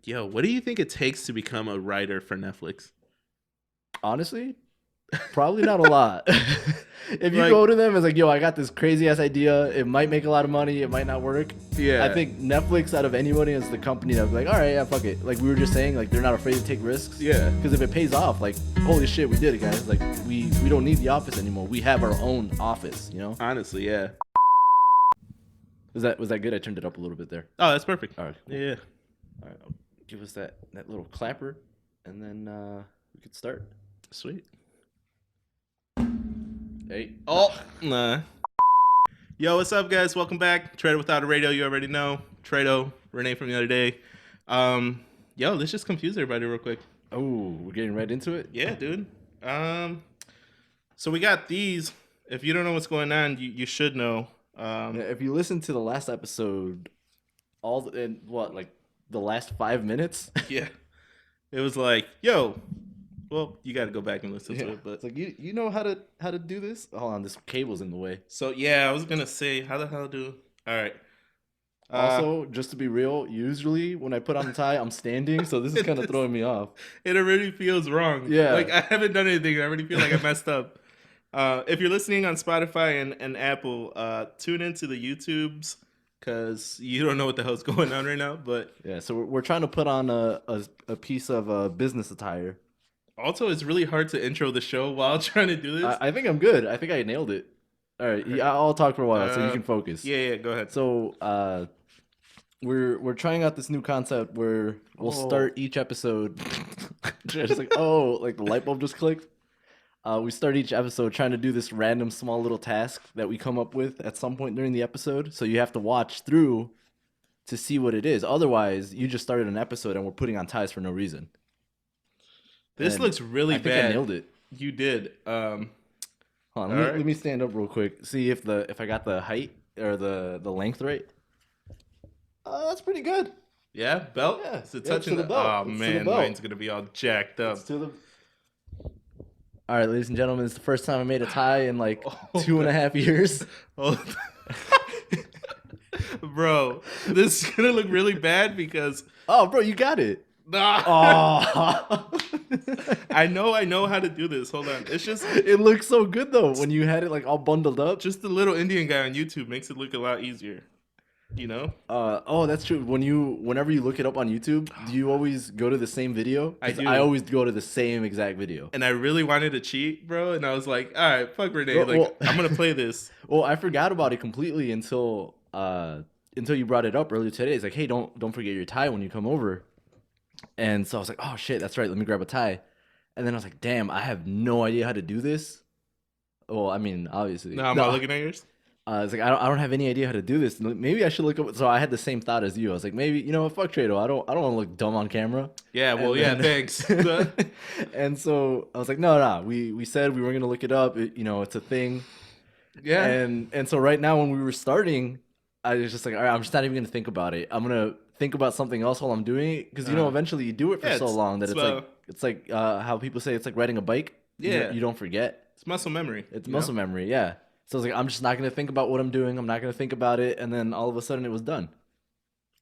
Yo, what do you think it takes to become a writer for Netflix? Honestly, probably not a lot. If you Like, go to them as like, yo, I got this crazy ass idea. It might make a lot of money. It might not work. I yeah, think Netflix, out of anybody, is the company that's like, all right, yeah, fuck it. Like we were just saying, like they're not afraid to take risks. yeah. Because if it pays off, like holy shit, we did it, guys. Like we don't need the office anymore. We have our own office. You know? Honestly, yeah. Was that good? I turned it up a little bit there. Oh, that's perfect. All right. Cool. Yeah. All right. Give us that little clapper, and then we could start. Sweet. Hey. Oh, nah. Yo, what's up, guys? Welcome back. Treto without a radio. You already know. Treto, Renee from the other day. Yo, let's just confuse everybody real quick. Oh, we're getting right into it. Yeah, dude. So we got these. If you don't know what's going on, you should know. If you listen to the last episode, like the last 5 minutes. Yeah, it was like, yo. Well, you got to go back and listen to it, but it's like you know how to do this. Hold on, this cable's in the way. So yeah, I was gonna say, how the hell do? All right. Also, just to be real, usually when I put on the tie, I'm standing, so this is kind of throwing me off. It already feels wrong. Yeah, like I haven't done anything. I already feel like I messed up. If you're listening on Spotify and Apple, tune into the YouTubes because you don't know what the hell's going on right now. But yeah, so we're trying to put on a piece of business attire. Also, it's really hard to intro the show while trying to do this. I think I'm good. I think I nailed it. All right, yeah, I'll talk for a while so you can focus. Yeah, go ahead. So, we're trying out this new concept where we'll start each episode. Just like like the light bulb just clicked. We start each episode trying to do this random small little task that we come up with at some point during the episode. So you have to watch through to see what it is. Otherwise, you just started an episode and we're putting on ties for no reason. This looks really bad. I think I nailed it. You did. Hold on, let me stand up real quick. See if I got the height or the length right. That's pretty good. Yeah, belt. Yeah, is it touching the belt? Oh man, mine's gonna be all jacked up. All right, ladies and gentlemen, it's the first time I made a tie in like 2.5 years. Oh. Bro, this is gonna look really bad because. Oh, bro, you got it. Nah. Oh. I know how to do this. Hold on. It's just it looks so good though when you had it like all bundled up. Just the little Indian guy on YouTube makes it look a lot easier. You know? Oh, that's true. Whenever you look it up on YouTube, do you always go to the same video? I do. I always go to the same exact video. And I really wanted to cheat, bro, and I was like, all right, fuck Renee. I'm gonna play this. Well, I forgot about it completely until you brought it up earlier today. It's like, hey, don't forget your tie when you come over. And so I was like, oh shit, that's right. Let me grab a tie. And then I was like, damn, I have no idea how to do this. Well, I mean, obviously. No, I'm not looking at yours. It's like I don't have any idea how to do this. Maybe I should look up. So I had the same thought as you. I was like, maybe fuck Treto. I don't want to look dumb on camera. Yeah, well, thanks. And so I was like, no. We said we were gonna look it up. It's a thing. Yeah. And so right now when we were starting, I was just like, all right, I'm just not even gonna think about it. I'm gonna think about something else while I'm doing it because eventually you do it for so long that it's like how people say it's like riding a bike. Yeah. You don't forget. It's muscle memory. It's muscle memory. Yeah. So I was like, I'm just not going to think about what I'm doing. I'm not going to think about it. And then all of a sudden it was done.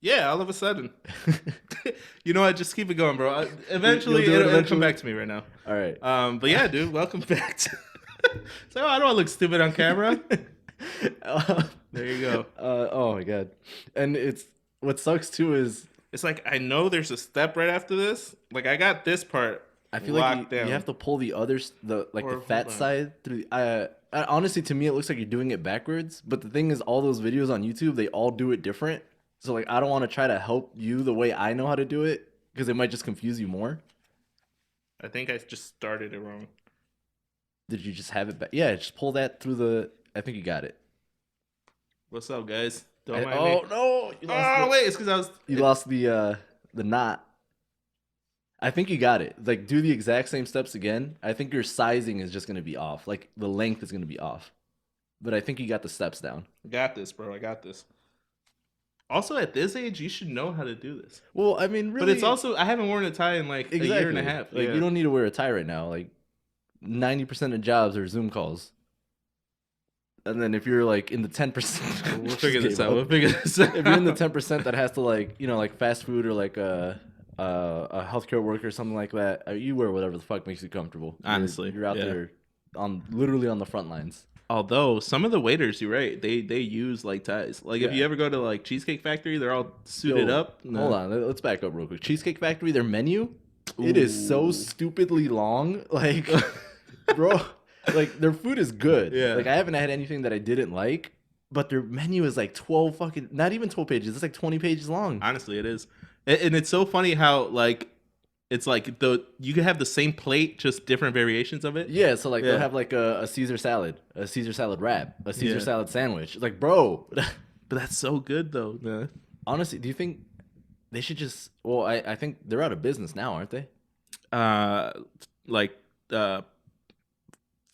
Yeah, all of a sudden. You know what? Just keep it going, bro. Eventually, it'll come back to me right now. All right. But yeah, dude, welcome back to... So I don't want to look stupid on camera. There you go. Oh, my God. And what sucks, too, is... It's like, I know there's a step right after this. Like, I got this part I feel like you have to pull the others, the fat side through... honestly, to me, it looks like you're doing it backwards. But the thing is, all those videos on YouTube, they all do it different. So, like, I don't want to try to help you the way I know how to do it because it might just confuse you more. I think I just started it wrong. Did you just have it back? Yeah, just pull that through the... I think you got it. What's up, guys? Don't mind me. No! Wait, it's because You lost the knot. I think you got it. Like, do the exact same steps again. I think your sizing is just going to be off. Like, the length is going to be off. But I think you got the steps down. I got this, bro. I got this. Also, at this age, you should know how to do this. Well, I mean, really... But it's also... I haven't worn a tie in, like, a year and a half. Like, you don't need to wear a tie right now. Like, 90% of jobs are Zoom calls. And then if you're, like, in the 10%... We'll figure this out. If you're in the 10% that has to, like, like, fast food or, like, a healthcare worker or something like that, you wear whatever the fuck makes you comfortable. Honestly, you're out there literally on the front lines. Although some of the waiters, you're right, they use like ties. Like if you ever go to like Cheesecake Factory, they're all suited up. Hold on, let's back up real quick. Cheesecake Factory, their menu, it is so stupidly long. Like, bro, like their food is good. Yeah. Like I haven't had anything that I didn't like, but their menu is like 12 fucking, not even 12 pages. It's like 20 pages long. Honestly, it is, and it's so funny how like it's like you can have the same plate, just different variations of it. Yeah, so like they'll have like a Caesar salad wrap, a Caesar salad sandwich. It's like, bro. But that's so good though. Yeah. Honestly, do you think they should just? Well, I think they're out of business now, aren't they? Like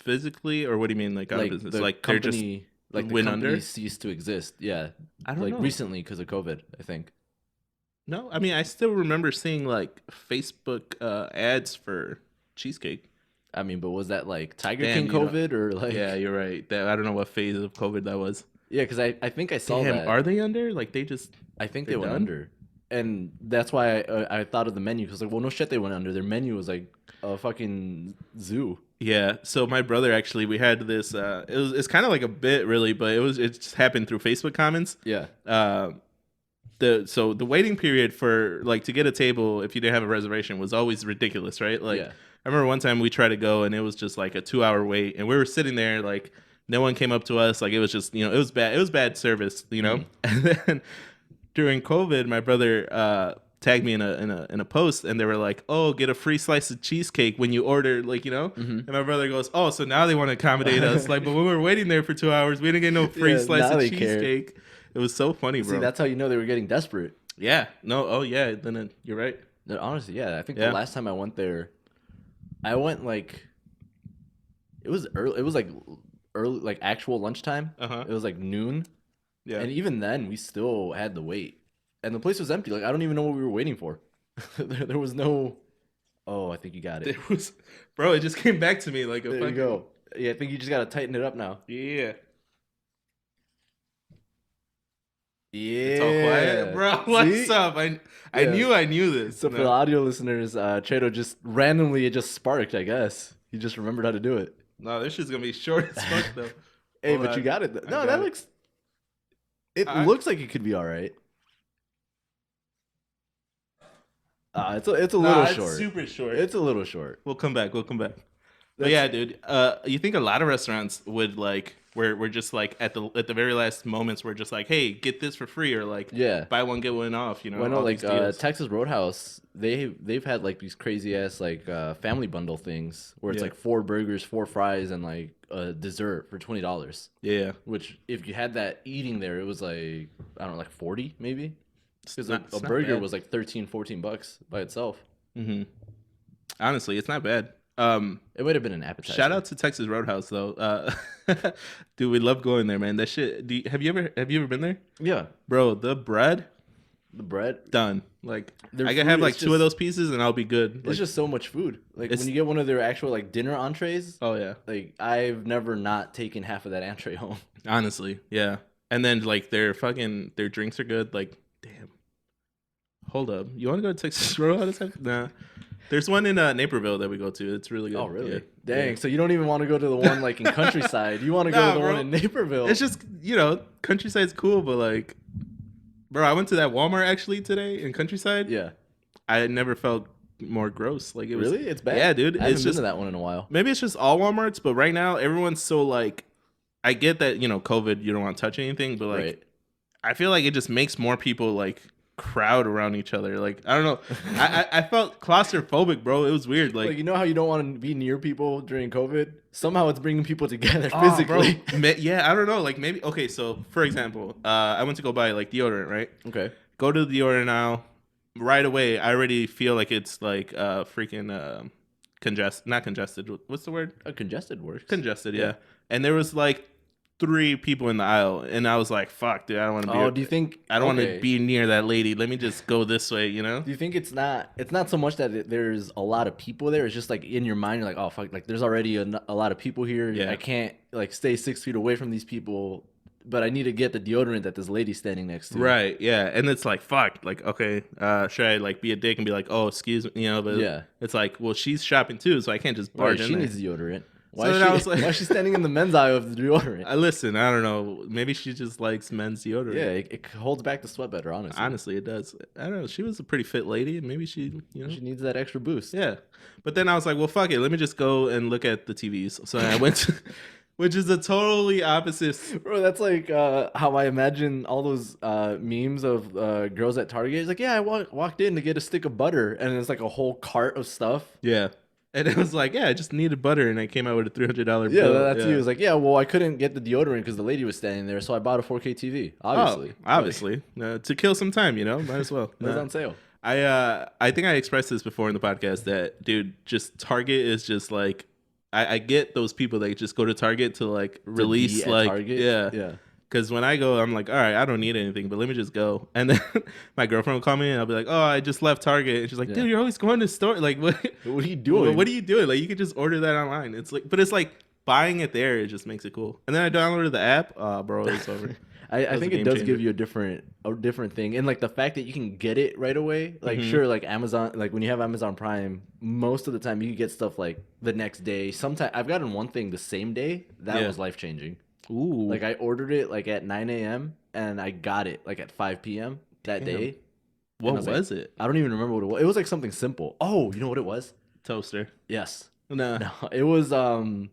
physically, or what do you mean like out of business? Like company, they're just like the went company under? ceased to exist. Yeah, I don't like know. recently because of COVID, I think. No, I mean I still remember seeing like Facebook ads for cheesecake. I mean, but was that like Tiger Damn, King COVID or like? Yeah, you're right. I don't know what phase of COVID that was. Yeah, because I think I saw Damn, that. are they under? Like they just? I think they they're went done? under, and that's why I thought of the menu because like, well, no shit, they went under. Their menu was like a fucking zoo. Yeah. So my brother actually, we had this. It's kind of like a bit really, but it just happened through Facebook comments. Yeah. The waiting period for like to get a table if you didn't have a reservation was always ridiculous, right? Like I remember one time we tried to go and it was just like a 2-hour wait, and we were sitting there like no one came up to us. Like it was just it was bad. It was bad service, And then during COVID, my brother tagged me in a post, and they were like, "Oh, get a free slice of cheesecake when you order," like And my brother goes, "Oh, so now they want to accommodate us." Like, but when we were waiting there for 2 hours, we didn't get no free slice of cheesecake. It was so funny, bro. See, that's how you know they were getting desperate. Yeah. No. Oh, yeah. Then you're right. Honestly, yeah. I think the last time I went there, I went like it was early. It was like early, like actual lunchtime. It was like noon. Yeah. And even then, we still had to wait, and the place was empty. Like I don't even know what we were waiting for. there was no. Oh, I think you got it. It was, bro. It just came back to me like a. There you go. Yeah, I think you just gotta tighten it up now. Yeah. Yeah, it's all quiet, bro. What's up? I knew this. So for the audio listeners, Treto just randomly it just sparked. I guess he just remembered how to do it. No, this shit's gonna be short as fuck though. Hey, but you got it. No, that looks. It looks like it could be all right. It's a little short. It's super short. It's a little short. We'll come back. But yeah, dude. You think a lot of restaurants would like we're just like at the very last moments we're just like, hey, get this for free, or like buy one get one off. Well, no, like Texas Roadhouse, they've had like these crazy ass like family bundle things where it's like 4 burgers, 4 fries, and like a dessert for $20. Yeah. Which if you had that eating there, it was like I don't know, like 40 maybe. Because a burger was like $13-14 by itself. Mm-hmm. Honestly, it's not bad. It would have been an appetizer. Shout out to Texas Roadhouse though. Dude, we love going there, man. That shit. Have you ever been there? Yeah, bro. The bread done. Like I can have like 2 of those pieces and I'll be good. It's just so much food. Like when you get one of their actual like dinner entrees. Oh yeah. Like I've never not taken half of that entree home. Honestly, yeah. And then like their drinks are good. Like damn. Hold up. You want to go to Texas Roadhouse? Nah. There's one in Naperville that we go to. It's really good. Oh, really? Yeah. Dang. Yeah. So you don't even want to go to the one like in Countryside. You want to go to the one in Naperville. It's just, Countryside's cool, but like, bro, I went to that Walmart actually today in Countryside. Yeah. I never felt more gross. Like it was. Really? It's bad? Yeah, dude. I haven't been to that one in a while. Maybe it's just all Walmarts, but right now everyone's so like, I get that, COVID, you don't want to touch anything, but like, I feel like it just makes more people like crowd around each other. Like I don't know, I felt claustrophobic, bro. It was weird. Like you know how you don't want to be near people during COVID? Somehow it's bringing people together physically. Yeah, I don't know. Like maybe okay. So for example, I went to go buy like deodorant, right? Okay. Go to the deodorant aisle. Right away, I already feel like it's like freaking not congested. What's the word? Congested works. Congested, yeah. And there was like 3 people in the aisle, and I was like, "Fuck, dude, I don't want to be." Oh, do you think? I don't want to be near that lady. Let me just go this way, Do you think it's not? It's not so much that there's a lot of people there. It's just like in your mind, you're like, "Oh fuck!" Like there's already a lot of people here. Yeah. I can't like stay 6 feet away from these people. but I need to get the deodorant that this lady's standing next to. Right, yeah. And it's like, fuck, like, okay, should I like be a dick and be like, oh, excuse me, but it's like, well, she's shopping too, so I can't just barge in she there. needs deodorant. Why is she standing in the men's aisle of the deodorant? Listen, I don't know. Maybe she just likes men's deodorant. Yeah, it holds back the sweat better, honestly. Honestly, it does. I don't know. She was a pretty fit lady. Maybe she needs that extra boost. Yeah. But then I was like, well, fuck it. Let me just go and look at the TVs. So I went to... Which is a totally opposite. Bro, that's like how I imagine all those memes of girls at Target. It's like, yeah, I walked in to get a stick of butter, and it's like a whole cart of stuff. Yeah. And it was like, yeah, I just needed butter, and I came out with a $300 bill. Yeah, that's you. It was like, yeah, well, I couldn't get the deodorant because the lady was standing there, so I bought a 4K TV, obviously. Oh, obviously. To kill some time, might as well. It was on sale. I think I expressed this before in the podcast that, dude, just Target is just like, I get those people that just go to Target to like release like Target? Yeah. Because when I go, I'm like, all right, I don't need anything, but let me just go. And then my girlfriend will call me and I'll be like, oh, I just left Target. And she's like, dude, you're always going to the store. Like, what are you doing? What are you doing? Like, you could just order that online. It's like, but it's like buying it there. It just makes it cool. And then I downloaded the app. Oh, bro, it's over. I think it does give you a different thing, and like the fact that you can get it right away. Like sure, like Amazon, like when you have Amazon Prime, most of the time you can get stuff like the next day. Sometimes I've gotten one thing the same day that was life changing. Ooh, like I ordered it like at 9 a.m. and I got it like at 5 p.m. that day. What was it? I don't even remember what it was. It was like something simple. Oh, you know what it was? Toaster. Yes. No, it was the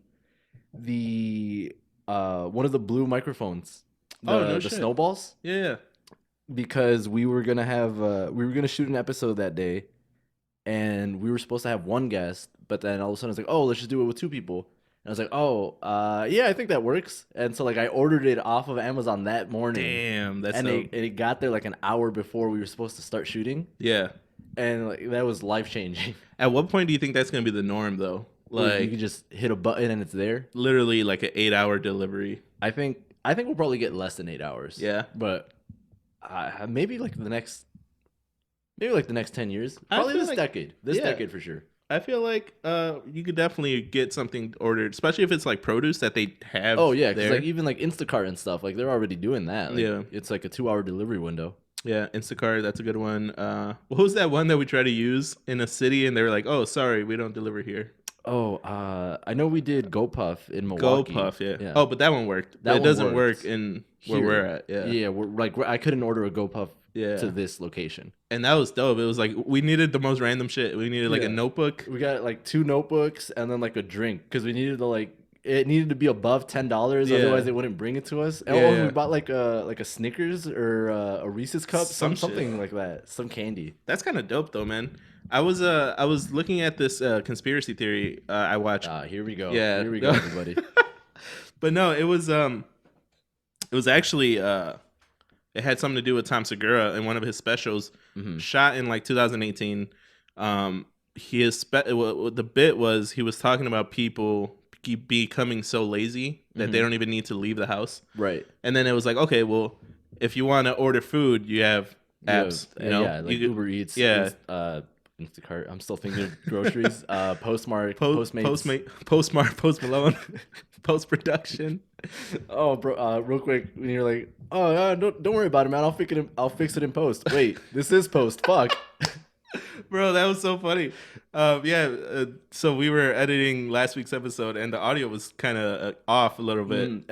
one of the blue microphones. The snowballs. Yeah. Because we were gonna shoot an episode that day, and we were supposed to have one guest, but then all of a sudden it's like, oh, let's just do it with two people. And I was like, oh, yeah, I think that works. And so like I ordered it off of Amazon that morning. Damn, it got there like an hour before we were supposed to start shooting. Yeah. And like that was life changing. At what point do you think that's gonna be the norm though? Like you can just hit a button and it's there. Literally like an 8-hour delivery. I think we'll probably get less than 8 hours. Yeah, but maybe like the next 10 years. Probably this decade. Decade for sure. I feel like you could definitely get something ordered, especially if it's like produce that they have. Oh yeah, because like even like Instacart and stuff, like they're already doing that. Like, yeah, it's like a 2-hour delivery window. Yeah, Instacart, that's a good one. What was that one that we tried to use in a city and they were like, "Oh, sorry, we don't deliver here." Oh, I know we did GoPuff in Milwaukee. GoPuff, yeah. Oh, but that one worked. That doesn't work in where we're at. Yeah. Yeah, I couldn't order a GoPuff to this location. And that was dope. It was like we needed the most random shit. We needed like a notebook. We got like 2 notebooks and then like a drink because we needed to it needed to be above $10, otherwise they wouldn't bring it to us. And we bought like a Snickers or a Reese's cup, something like that, some candy. That's kind of dope though, man. I was looking at this conspiracy theory I watched. Here we go. Yeah, here we go, everybody. But no, it was actually it had something to do with Tom Segura in one of his specials, shot in like 2018. The bit was he was talking about people becoming so lazy that they don't even need to leave the house. Right. And then it was like, okay, well, if you want to order food, you have apps. Like Uber Eats. Yeah. Instacart. I'm still thinking of groceries. Postmark. Postmark. Post Malone. Post production. Oh, bro. Real quick, when you're like, oh, don't worry about it, man. I'll fix it in post. Wait, this is post. Fuck. Bro, that was so funny. So we were editing last week's episode, and the audio was kind of off a little bit.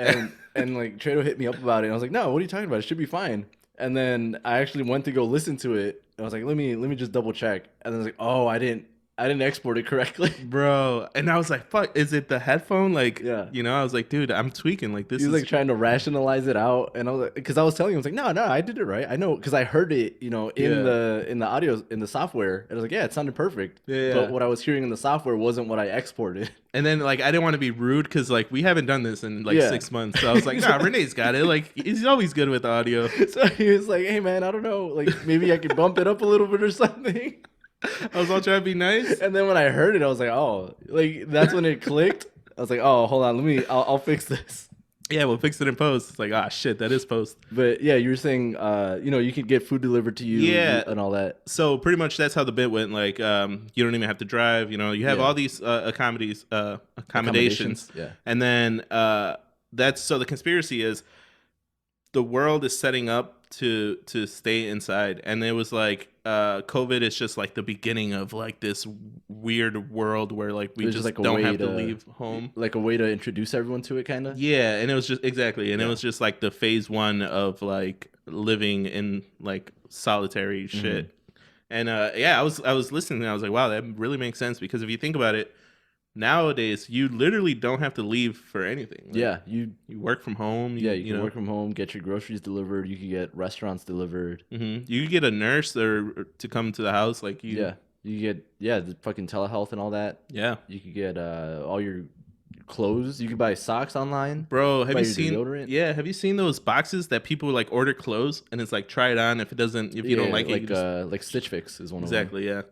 And like Treto hit me up about it, and I was like, no, what are you talking about? It should be fine. And then I actually went to go listen to it. I was like, let me just double check. And then I was like, oh, I didn't export it correctly, bro. And I was like, fuck, is it the headphone? Like, yeah, I was like, dude, I'm tweaking. Like this. He was like trying to rationalize it out, and I was like, because I was telling him, I was like, no, I did it right. I know, because I heard it, in the audio in the software. And I was like, yeah, it sounded perfect. Yeah. But what I was hearing in the software wasn't what I exported. And then like I didn't want to be rude because like we haven't done this in like 6 months. So I was like, nah, Renee's got it. Like he's always good with audio. So he was like, hey man, I don't know, like maybe I could bump it up a little bit or something. I was all trying to be nice. And then when I heard it, I was like, oh, like that's when it clicked. I was like, oh, hold on, I'll fix this. Yeah, we'll fix it in post. It's like, shit, that is post. But yeah, you were saying, you could get food delivered to you, and all that. So pretty much that's how the bit went. Like, you don't even have to drive. You have all these accommodations. Yeah. And then so the conspiracy is the world is setting up to stay inside, and it was like COVID is just like the beginning of like this weird world where like we just like don't have to leave home, like a way to introduce everyone to it, kind of. Yeah, and it was just exactly, and it was just like the phase 1 of like living in like solitary shit. And yeah, I was listening and I was like, wow, that really makes sense, because if you think about it, nowadays you literally don't have to leave for anything. Like, yeah, you work from home. You can work from home, get your groceries delivered. You can get restaurants delivered. You could get a nurse to come to the house, like you. Yeah, you get the fucking telehealth and all that. Yeah, you could get all your clothes. You can buy socks online. Bro, have you seen deodorant? Yeah, have you seen those boxes that people like order clothes and it's like try it on, if you don't like it, like Stitch Fix is one of them. Exactly, yeah.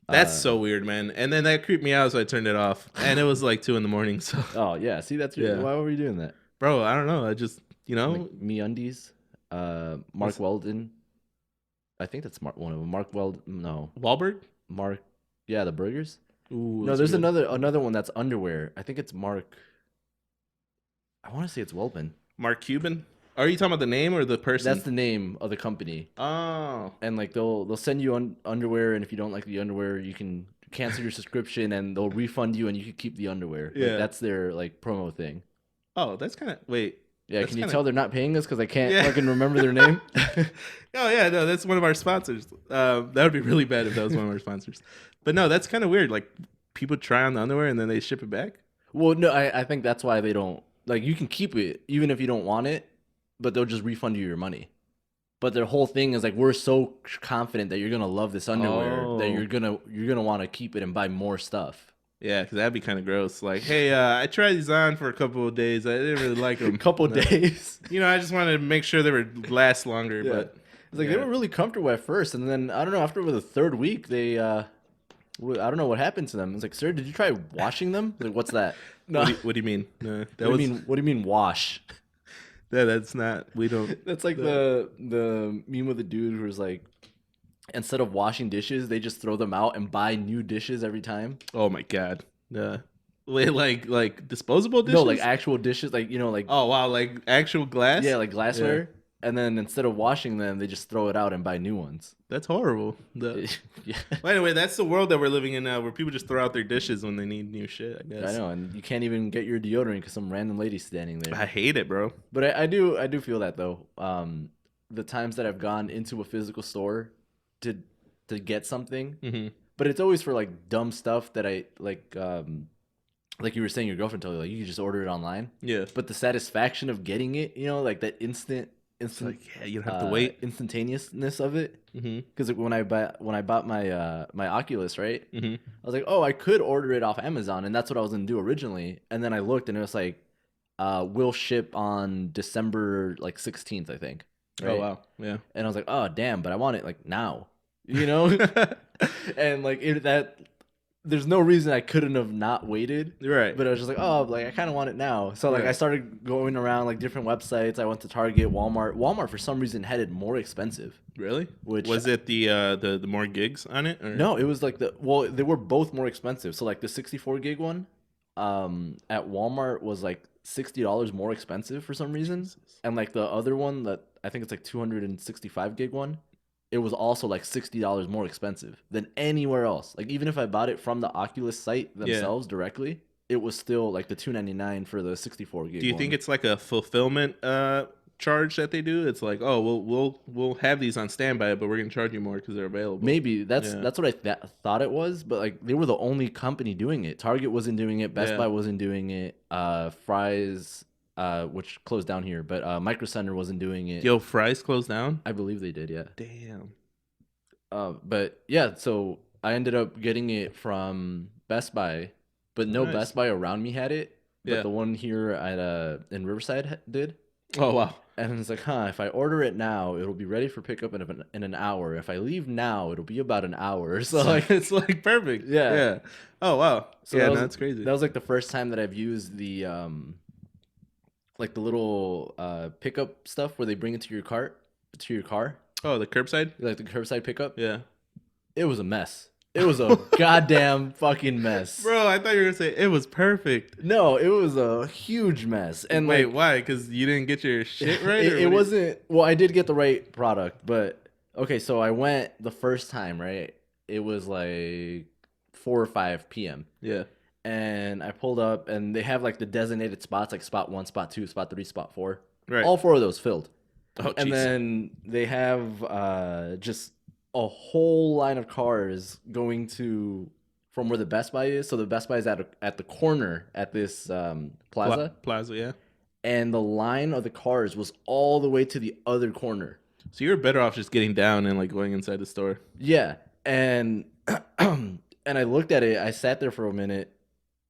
That's so weird, man. And then that creeped me out, so I turned it off. And it was like 2 a.m. So. Oh yeah, see, that's why were you doing that, bro? I don't know. I just like MeUndies, Mark Weldon. I think that's one of them. Mark Weldon, no. Wahlberg. Mark, yeah, the burgers. Ooh, no, there's another one that's underwear. I think it's Mark. I want to say it's Welbin. Mark Cuban. Are you talking about the name or the person? That's the name of the company. Oh. And like they'll send you underwear, and if you don't like the underwear, you can cancel your subscription, and they'll refund you, and you can keep the underwear. Yeah, like, that's their like promo thing. Oh, that's kind of wait. Yeah, can you tell they're not paying us because I can't fucking remember their name? Oh yeah, no, that's one of our sponsors. That would be really bad if that was one of our sponsors. But no, that's kind of weird. Like people try on the underwear and then they ship it back. Well, no, I think that's why they don't. Like you can keep it even if you don't want it, but they'll just refund you your money. But their whole thing is like, we're so confident that you're gonna love this underwear that you're gonna want to keep it and buy more stuff. Yeah, because that'd be kind of gross. Like, hey, I tried these on for a couple of days. I didn't really like them. A couple of days. I just wanted to make sure they would last longer. Yeah. But it's like they were really comfortable at first, and then I don't know. After the third week, they I don't know what happened to them. It's like, sir, did you try washing them? Like, what's that? No. What do you mean? No, what do you mean wash? Yeah, that's not. We don't. That's like the meme of the dude who's like, instead of washing dishes, they just throw them out and buy new dishes every time. Oh my god. Wait, like disposable dishes? No, like actual dishes, like like. Oh wow, like actual glass? Yeah, like glassware. Yeah. And then instead of washing them, they just throw it out and buy new ones. That's horrible. Yeah. Well, anyway, that's the world that we're living in now, where people just throw out their dishes when they need new shit, I guess. I know, and you can't even get your deodorant because some random lady's standing there. I hate it, bro. But I do feel that though. The times that I've gone into a physical store to get something, but it's always for like dumb stuff that I like you were saying, your girlfriend told you like you can just order it online. Yeah. But the satisfaction of getting it, like that instant like, yeah, you don't have to wait. Instantaneousness of it. Because when I bought my my Oculus, right? I was like, oh, I could order it off Amazon, and that's what I was gonna do originally. And then I looked, and it was like, will ship on December like 16th, I think. Right? Oh wow, yeah. And I was like, oh damn, but I want it like now, and like that. There's no reason I couldn't have not waited. Right. But I was just like, oh, like I kind of want it now. So like I started going around like different websites. I went to Target, Walmart. Walmart for some reason had it more expensive. Really? Which was it the more gigs on it? Or? No, it was like they were both more expensive. So like the 64 gig one at Walmart was like $60 more expensive for some reason. Jesus. And like the other one that I think it's like 265 gig one, it was also like $60 more expensive than anywhere else. Like even if I bought it from the Oculus site themselves directly, it was still like the $299 for the 64 gig. Do you think it's like a fulfillment charge that they do? It's like, oh, we'll have these on standby, but we're gonna charge you more because they're available. Maybe that's what I thought it was, but like they were the only company doing it. Target wasn't doing it. Best Buy wasn't doing it. Fry's. Which closed down here, but Micro Center wasn't doing it. Yo, Fry's closed down? I believe they did, yeah. Damn. But yeah, so I ended up getting it from Best Buy, but no Best Buy around me had it. But the one here at in Riverside did. Oh wow. And it's like, if I order it now, it'll be ready for pickup in an hour. If I leave now, it'll be about an hour. So like it's like perfect. Yeah. Oh wow. So that's crazy. That was like the first time that I've used the like the little pickup stuff where they bring it to your car. Oh, the curbside? Like the curbside pickup? Yeah. It was a mess. It was a goddamn fucking mess. Bro, I thought you were gonna say it was perfect. No, it was a huge mess. And wait, like, why? Because you didn't get your shit right? it wasn't. Well, I did get the right product, but okay. So I went the first time, right? It was like 4 or 5 p.m. Yeah. And I pulled up, and they have like the designated spots, like spot 1, spot 2, spot 3, spot 4. Right. All 4 of those filled. Oh, and then they have just a whole line of cars going to from where the Best Buy is. So the Best Buy is at the corner at this plaza. Plaza, yeah. And the line of the cars was all the way to the other corner. So you were better off just getting down and like going inside the store. Yeah, and and I looked at it. I sat there for a minute,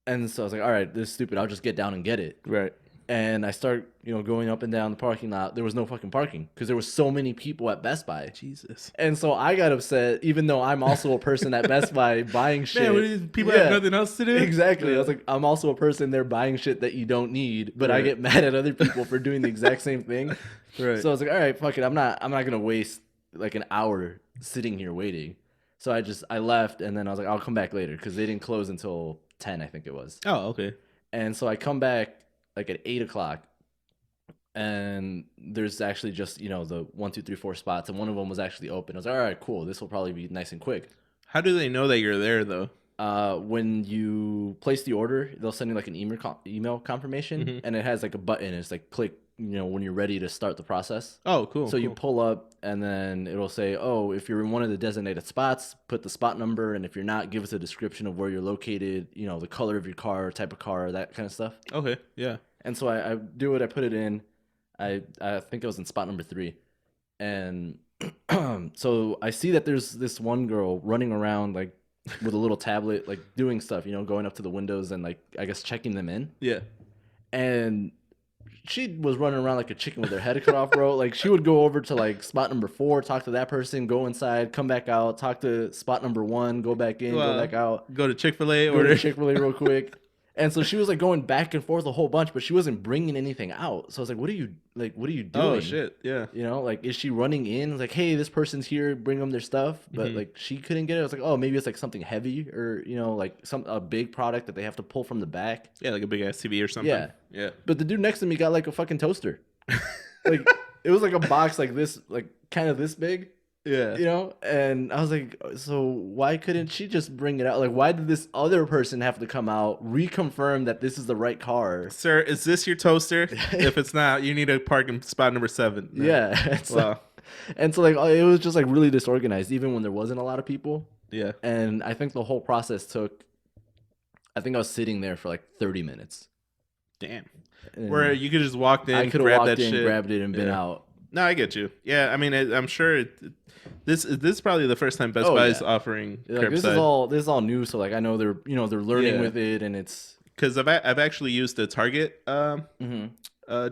and so I was like, "All right, this is stupid. I'll just get down and get it." Right. And I start, going up and down the parking lot. There was no fucking parking because there were so many people at Best Buy. Jesus. And so I got upset, even though I'm also a person at Best Buy buying shit. Man, what is, people have nothing else to do? Exactly. I was like, I'm also a person there buying shit that you don't need, but I get mad at other people for doing the exact same thing. Right. So I was like, all right, fuck it. I'm not gonna waste like an hour sitting here waiting. So I left, and then I was like, I'll come back later because they didn't close until 10, I think it was. Oh, okay. And so I come back like at 8 o'clock, and there's actually just the 1, 2, 3, 4 spots, and one of them was actually open. I was like, all right, cool. This will probably be nice and quick. How do they know that you're there though? When you place the order, they'll send you like an email confirmation, and it has like a button. It's like click, when you're ready to start the process. Oh, cool. So you pull up, and then it'll say, oh, if you're in one of the designated spots, put the spot number, and if you're not, give us a description of where you're located, the color of your car, type of car, that kind of stuff. Okay, yeah. And so I do it. I put it in. I think I was in spot number 3, and so I see that there's this one girl running around like with a little tablet, like doing stuff, going up to the windows and like I guess checking them in. Yeah. And she was running around like a chicken with her head cut off, bro. Like she would go over to like spot number 4, talk to that person, go inside, come back out, talk to spot number 1, go back in, go back out, go to Chick-fil-A, order Chick-fil-A real quick. And so she was like going back and forth a whole bunch, but she wasn't bringing anything out. So I was like, what are you doing? Oh shit, yeah. Like, is she running in? Like, hey, this person's here, bring them their stuff. But like she couldn't get it. I was like, oh, maybe it's like something heavy or, like a big product that they have to pull from the back. Yeah, like a big ass TV or something. Yeah. But the dude next to me got like a fucking toaster. Like it was like a box like this, like kind of this big. Yeah. And I was like, so why couldn't she just bring it out? Like, why did this other person have to come out, reconfirm that this is the right car? Sir, is this your toaster? If it's not, you need to park in spot number 7. No. Yeah. Wow. And so like it was just like really disorganized, even when there wasn't a lot of people. Yeah. And I think the whole process took, I think I was sitting there for like 30 minutes. Damn. And where you could just walked in, I could have walked in, grabbed it, and been out. No, I get you. Yeah, I mean, I'm sure this is probably the first time Best Buy is offering curbside. This is all new, so like I know they're learning with it, and it's because I've actually used the Target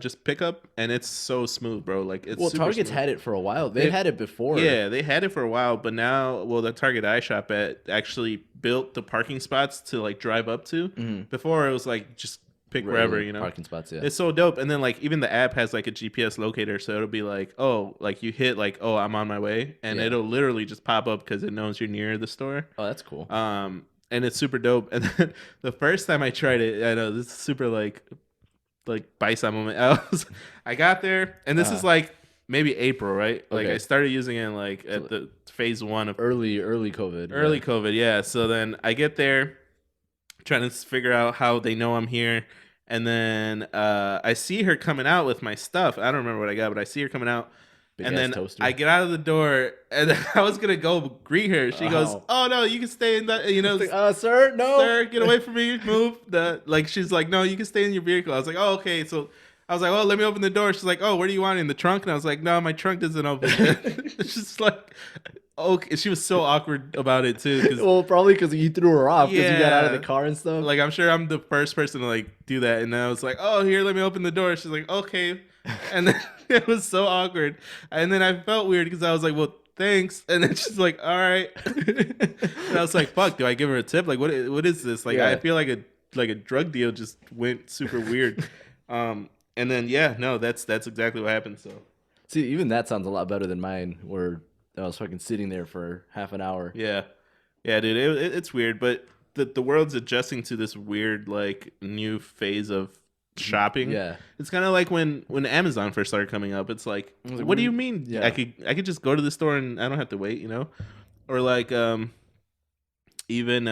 just pickup, and it's so smooth, bro. Like it's super Target's smooth. Had it for a while. They had it before. Yeah, they had it for a while, but now, the Target I shop at actually built the parking spots to like drive up to. Before it was like just pick wherever, parking spots. Yeah, it's so dope. And then like even the app has like a GPS locator, so it'll be like, oh, like you hit like, oh, I'm on my way, and it'll literally just pop up because it knows you're near the store. Oh, that's cool. And it's super dope. And then the first time I tried it, I know this is super like bicep moment. I got there, and this is like maybe April, right? Like I started using it like at the phase 1 of early COVID. COVID, yeah. So then I get there, trying to figure out how they know I'm here, and then I see her coming out with my stuff. I don't remember what I got, but I see her coming out. And then toaster. I get out of the door, and I was gonna go greet her. She goes, "Oh no, you can stay in the, like, sir, no, sir, get away from me, move." She's like, "No, you can stay in your vehicle." I was like, "Oh, okay." So I was like, "Oh, let me open the door." She's like, "Oh, where do you want it, in the trunk?" And I was like, "No, my trunk doesn't open." It's just like, okay. She was so awkward about it too. Well, probably because you threw her off because you got out of the car and stuff. Like I'm sure I'm the first person to like do that, and then I was like, "Oh, here, let me open the door." She's like, "Okay." And then it was so awkward. And then I felt weird because I was like, well, thanks. And then she's like, all right. And I was like, fuck, do I give her a tip? Like, what is this? Like, I feel like a drug deal just went super weird. And then, that's exactly what happened. So, see, even that sounds a lot better than mine, where I was fucking sitting there for half an hour. Yeah. Yeah, dude, it's weird, but the world's adjusting to this weird like new phase of shopping. Yeah, it's kind of like when Amazon first started coming up. It's like, what do you mean? Yeah, I could just go to the store and I don't have to wait, or like even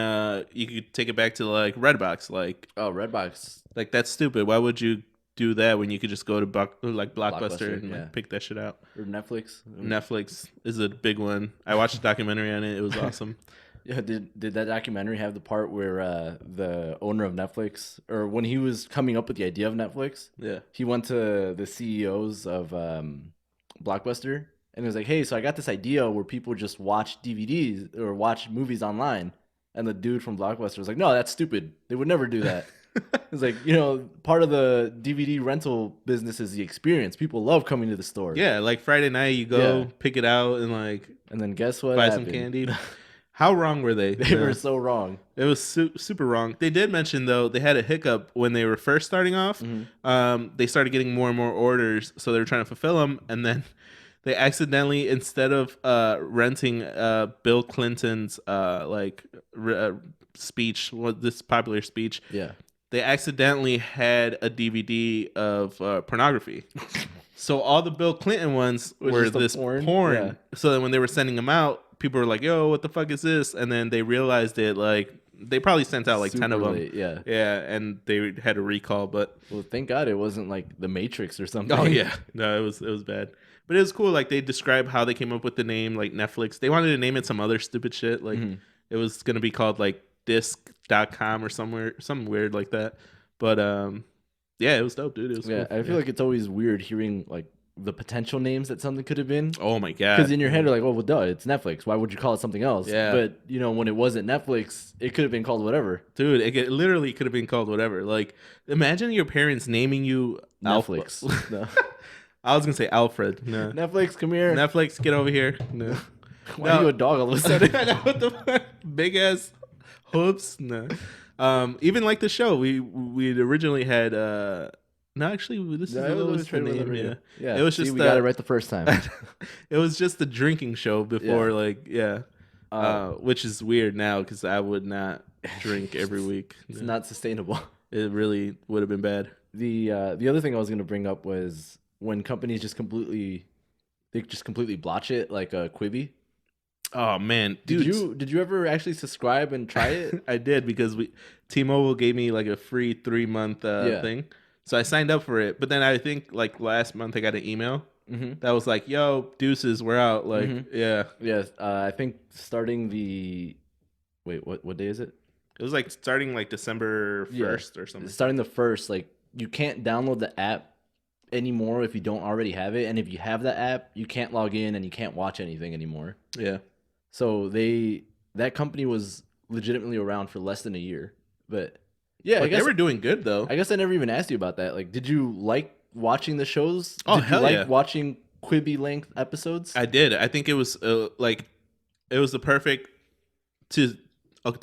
you could take it back to like Redbox, Redbox, like that's stupid. Why would you do that when you could just go to Blockbuster and like, pick that shit out? Or Netflix. Netflix is a big one. I watched a documentary on it. It was awesome. Yeah, did that documentary have the part where the owner of Netflix, or when he was coming up with the idea of Netflix, he went to the CEOs of Blockbuster and he was like, "Hey, so I got this idea where people just watch DVDs or watch movies online." And the dude from Blockbuster was like, "No, that's stupid. They would never do that." It's like, part of the DVD rental business is the experience. People love coming to the store. Yeah, like Friday night, you go pick it out and then guess what? Buy some candy. How wrong were they? They were so wrong. It was super wrong. They did mention, though, they had a hiccup when they were first starting off. Mm-hmm. They started getting more and more orders, so they were trying to fulfill them. And then they accidentally, instead of renting Bill Clinton's speech, this popular speech, they accidentally had a DVD of pornography. So all the Bill Clinton ones were this porn. Yeah. So then when they were sending them out, people were like, "Yo, what the fuck is this?" And then they realized it. Like, they probably sent out like super 10 of them. Late, yeah, and they had a recall. But thank God it wasn't like The Matrix or something. Oh yeah, no, it was bad. But it was cool. Like, they described how they came up with the name, like Netflix. They wanted to name it some other stupid shit. Like, it was gonna be called like disc.com or something weird like that. But yeah, it was dope, dude. It was cool. I feel like it's always weird hearing like the potential names that something could have been. Oh my god! Because in your head you're like, well, duh, it's Netflix. Why would you call it something else? Yeah. But when it wasn't Netflix, it could have been called whatever. Dude, it literally could have been called whatever. Like, imagine your parents naming you Netflix. No. I was gonna say Alfred. No. Netflix, come here. Netflix, get over here. No. Why are you a dog all of a sudden? What the fuck? Big ass hooves. No. Even like the show, we originally had. No, actually, this is the name. Yeah. It was just we got it right the first time. It was just the drinking show before, which is weird now because I would not drink every week. It's not sustainable. It really would have been bad. The other thing I was going to bring up was when companies just completely blotch it, like Quibi. Oh man, dude! Did you ever actually subscribe and try it? I did, because T-Mobile gave me like a free 3-month thing. So I signed up for it, but then I think like last month I got an email that was like, "Yo, deuces, we're out." Like, I think starting the what day is it? It was like starting like December 1st or something. Starting the 1st, like you can't download the app anymore if you don't already have it, and if you have the app, you can't log in and you can't watch anything anymore. Yeah. So that company was legitimately around for less than a year, but. Yeah, I guess they were doing good though. I guess I never even asked you about that. Like, did you like watching the shows? Oh, did you like watching Quibi length episodes? I did. I think it was it was the perfect to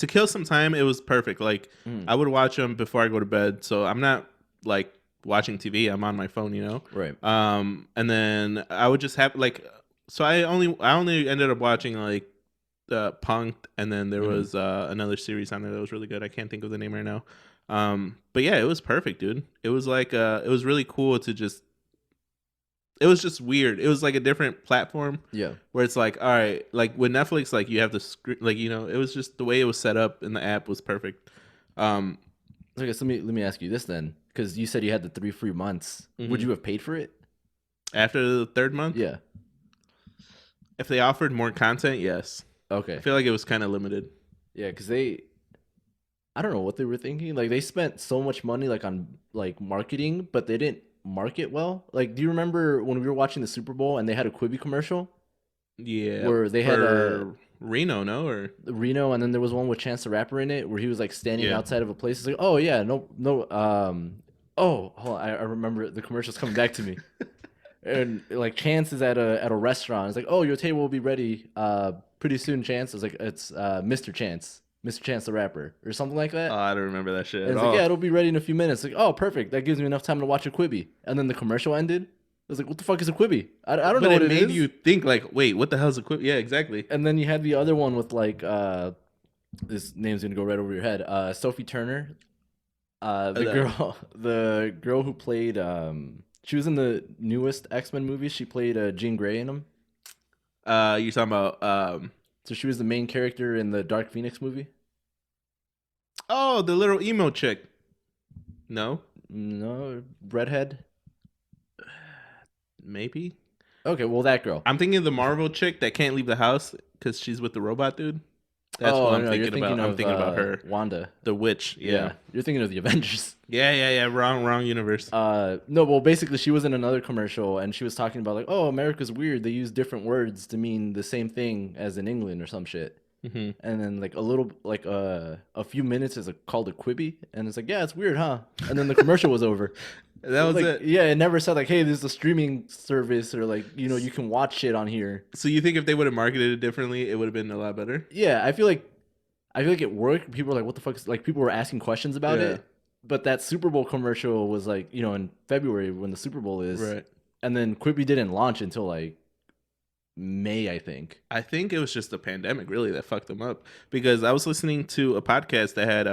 kill some time. It was perfect. Like, I would watch them before I go to bed, so I'm not like watching TV. I'm on my phone, Right. And then I would just have so I only ended up watching like Punk'd, and then there was another series on there that was really good. I can't think of the name right now. But yeah, it was perfect, dude. It was like it was really cool to just. It was just weird. It was like a different platform. Yeah. Where it's like, all right, like with Netflix, like you have the screen, like it was just the way it was set up in the app was perfect. Okay, so let me ask you this then, because you said you had the 3 free months. Would you have paid for it after the 3rd month? Yeah. If they offered more content, yes. Okay. I feel like it was kind of limited. Yeah, because I don't know what they were thinking. Like, they spent so much money like on like marketing, but they didn't market well. Like, do you remember when we were watching the Super Bowl and they had a Quibi commercial? Yeah. Where they had Reno, no? Or Reno, and then there was one with Chance the Rapper in it where he was like standing outside of a place. It's like, oh yeah, no, hold on, I remember the commercial's coming back to me. And like Chance is at a restaurant. It's like, oh, your table will be ready pretty soon, Chance. It's like, it's Mr. Chance the Rapper or something like that. Oh, I don't remember that shit. And it's like, yeah, it'll be ready in a few minutes. Like, oh, perfect. That gives me enough time to watch a Quibi. And then the commercial ended. I was like, what the fuck is a Quibi? I don't know what it is. But it made you think like, wait, what the hell is a Quibi? Yeah, exactly. And then you had the other one with like this name's gonna go right over your head. Sophie Turner, the girl who played she was in the newest X-Men movie. She played Jean Grey in them. You're talking about So she was the main character in the Dark Phoenix movie. oh, the little emo chick. No, Redhead. maybe. Okay, well that girl. I'm thinking of the Marvel chick that can't leave the house because she's with the robot dude. That's what I'm thinking about. I'm thinking about her. Wanda. The witch. Yeah. You're thinking of the Avengers. Yeah. Wrong universe. No, well, basically, she was in another commercial, and she was talking about like, oh, America's weird. They use different words to mean the same thing as in England or some shit. Mm-hmm. And then like a few minutes is called a Quibi, and it's like, yeah, it's weird, huh? And then the commercial was over. That was like, it. Yeah, it never said like, hey, this is a streaming service, or like, you can watch shit on here. So you think if they would have marketed it differently, it would have been a lot better? Yeah, I feel like it worked. People were like, what the fuck? Like people were asking questions about it. But that Super Bowl commercial was like, in February when the Super Bowl is. Right. And then Quibi didn't launch until like May, I think. I think it was just the pandemic really that fucked them up, because I was listening to a podcast that had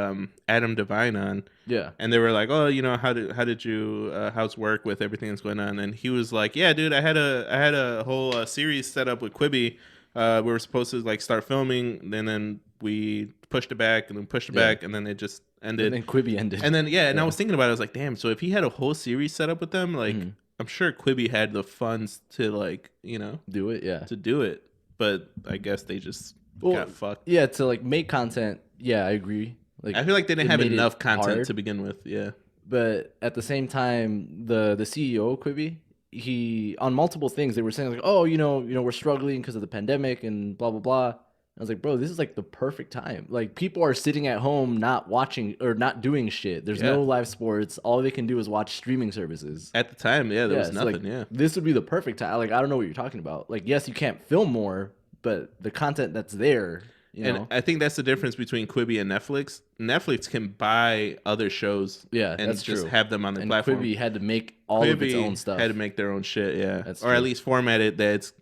Adam Devine on. Yeah. And they were like, "Oh, how did you how's work with everything that's going on?" And he was like, "Yeah, dude, I had a whole series set up with Quibi. We were supposed to like start filming, and then we pushed it back and then pushed it back, and then it just ended. And then Quibi ended. And then I was thinking about it. I was like, damn. So if he had a whole series set up with them, like I'm sure Quibi had the funds to like do it, to do it. But I guess they just got fucked. Yeah, to like make content. Yeah, I agree. Like I feel like they didn't have enough content to begin with. Yeah. But at the same time, the CEO of Quibi, he on multiple things they were saying like, oh, we're struggling because of the pandemic and blah blah blah. I was like, bro, this is like the perfect time. Like people are sitting at home not watching or not doing shit. There's no live sports. All they can do is watch streaming services. At the time, there was nothing. Like, this would be the perfect time. Like I don't know what you're talking about. Like yes, you can't film more, but the content that's there. And I think that's the difference between Quibi and Netflix. Netflix can buy other shows, and that's just true. have them on their platform. Quibi had to make all of its own stuff. Had to make their own shit, That's or true. at least format it that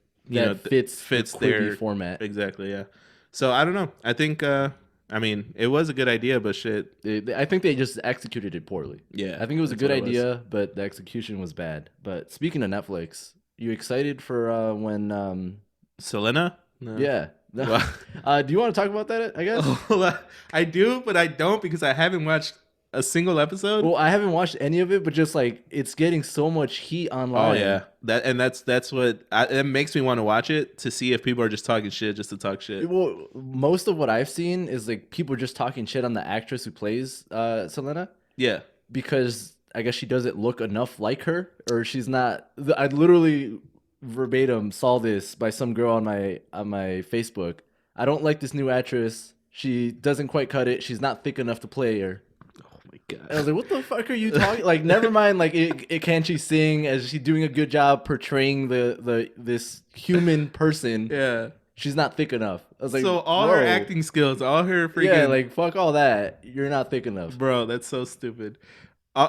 fits their format. Exactly, yeah. So I don't know. I think it was a good idea, but shit. I think they just executed it poorly. Yeah, I think it was a good idea, but the execution was bad. But speaking of Netflix, you excited for when Selena? No. Yeah. Do you want to talk about that? I guess I do, but I don't because I haven't watched a single episode. Well, I haven't watched any of it, but just like it's getting so much heat online. Oh yeah, that's what it makes me want to watch it, to see if people are just talking shit just to talk shit. Well, most of what I've seen is like people just talking shit on the actress who plays Selena. Yeah, because I guess she doesn't look enough like her, or she's not. I literally verbatim saw this by some girl on my Facebook. I don't like this new actress. She doesn't quite cut it. She's not thick enough to play her. Oh my god! I was like, what the fuck are you talking? Like, never mind. Like, can she sing? Is she doing a good job portraying this human person? Yeah. She's not thick enoff. I was like, so all her acting skills, all her freaking like fuck all that. You're not thick enough, bro. That's so stupid.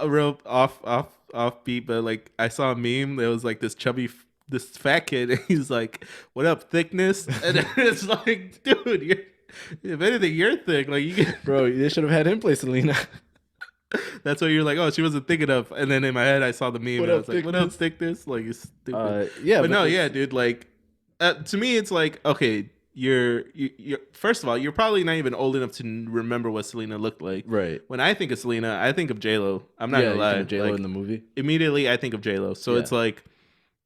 Real off beat, but like I saw a meme that was like this fat kid, and he's like, "What up, thickness?" And it's like, dude, if anything, you're thick. Like you get... Bro, they should have had him play Selena. That's why you're like, oh, she wasn't thick enough. And then in my head, I saw the meme, and I was like, "What up, thickness?" Like you're stupid. But no, dude. Like to me, it's like, okay, you're first of all, you're probably not even old enough to remember what Selena looked like. Right. When I think of Selena, I think of J-Lo. I'm not gonna lie. J-Lo in the movie. Immediately, I think of J-Lo. So it's like,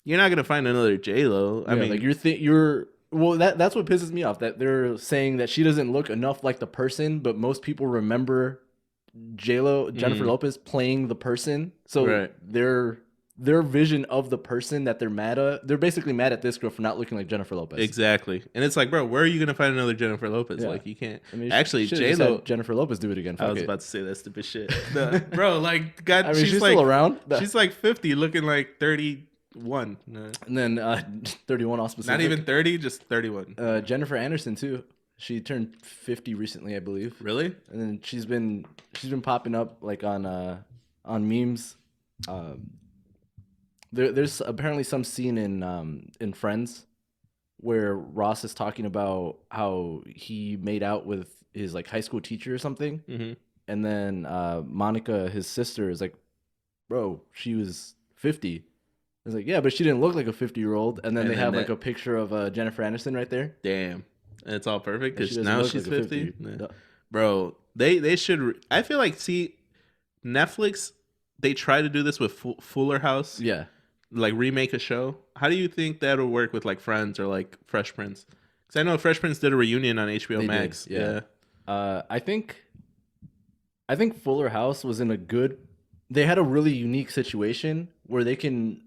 you're not gonna find another J-Lo. I mean, like you're well. That's what pisses me off. That they're saying that she doesn't look enough like the person, but most people remember J-Lo, Jennifer Lopez playing the person. So their vision of the person that they're mad at, they're basically mad at this girl for not looking like Jennifer Lopez. Exactly. And it's like, bro, where are you gonna find another Jennifer Lopez? Yeah. Like you can't. I mean, actually, J-Lo, Jennifer Lopez do it again. I was about to say that stupid shit. No, bro, like God, I mean, she's like, still around. She's like 50, looking like 31. No. And then 31 all specific. Not even 30, just 31. Jennifer Aniston too. She turned 50 recently, I believe. Really? And then she's been popping up like on memes. There's apparently some scene in Friends where Ross is talking about how he made out with his like high school teacher or something. Mm-hmm. And then Monica, his sister, is like, bro, she was 50. It's like, yeah, but she didn't look like a 50-year-old. And then they have like a picture of Jennifer Aniston right there. Damn. And it's all perfect because she now look she's like 50. Yeah. Bro, they should. I feel like, see, Netflix, they try to do this with Fuller House. Yeah. Like remake a show. How do you think that'll work with like Friends or like Fresh Prince? Because I know Fresh Prince did a reunion on HBO Max. Did, yeah. I think Fuller House was in a good. They had a really unique situation where they can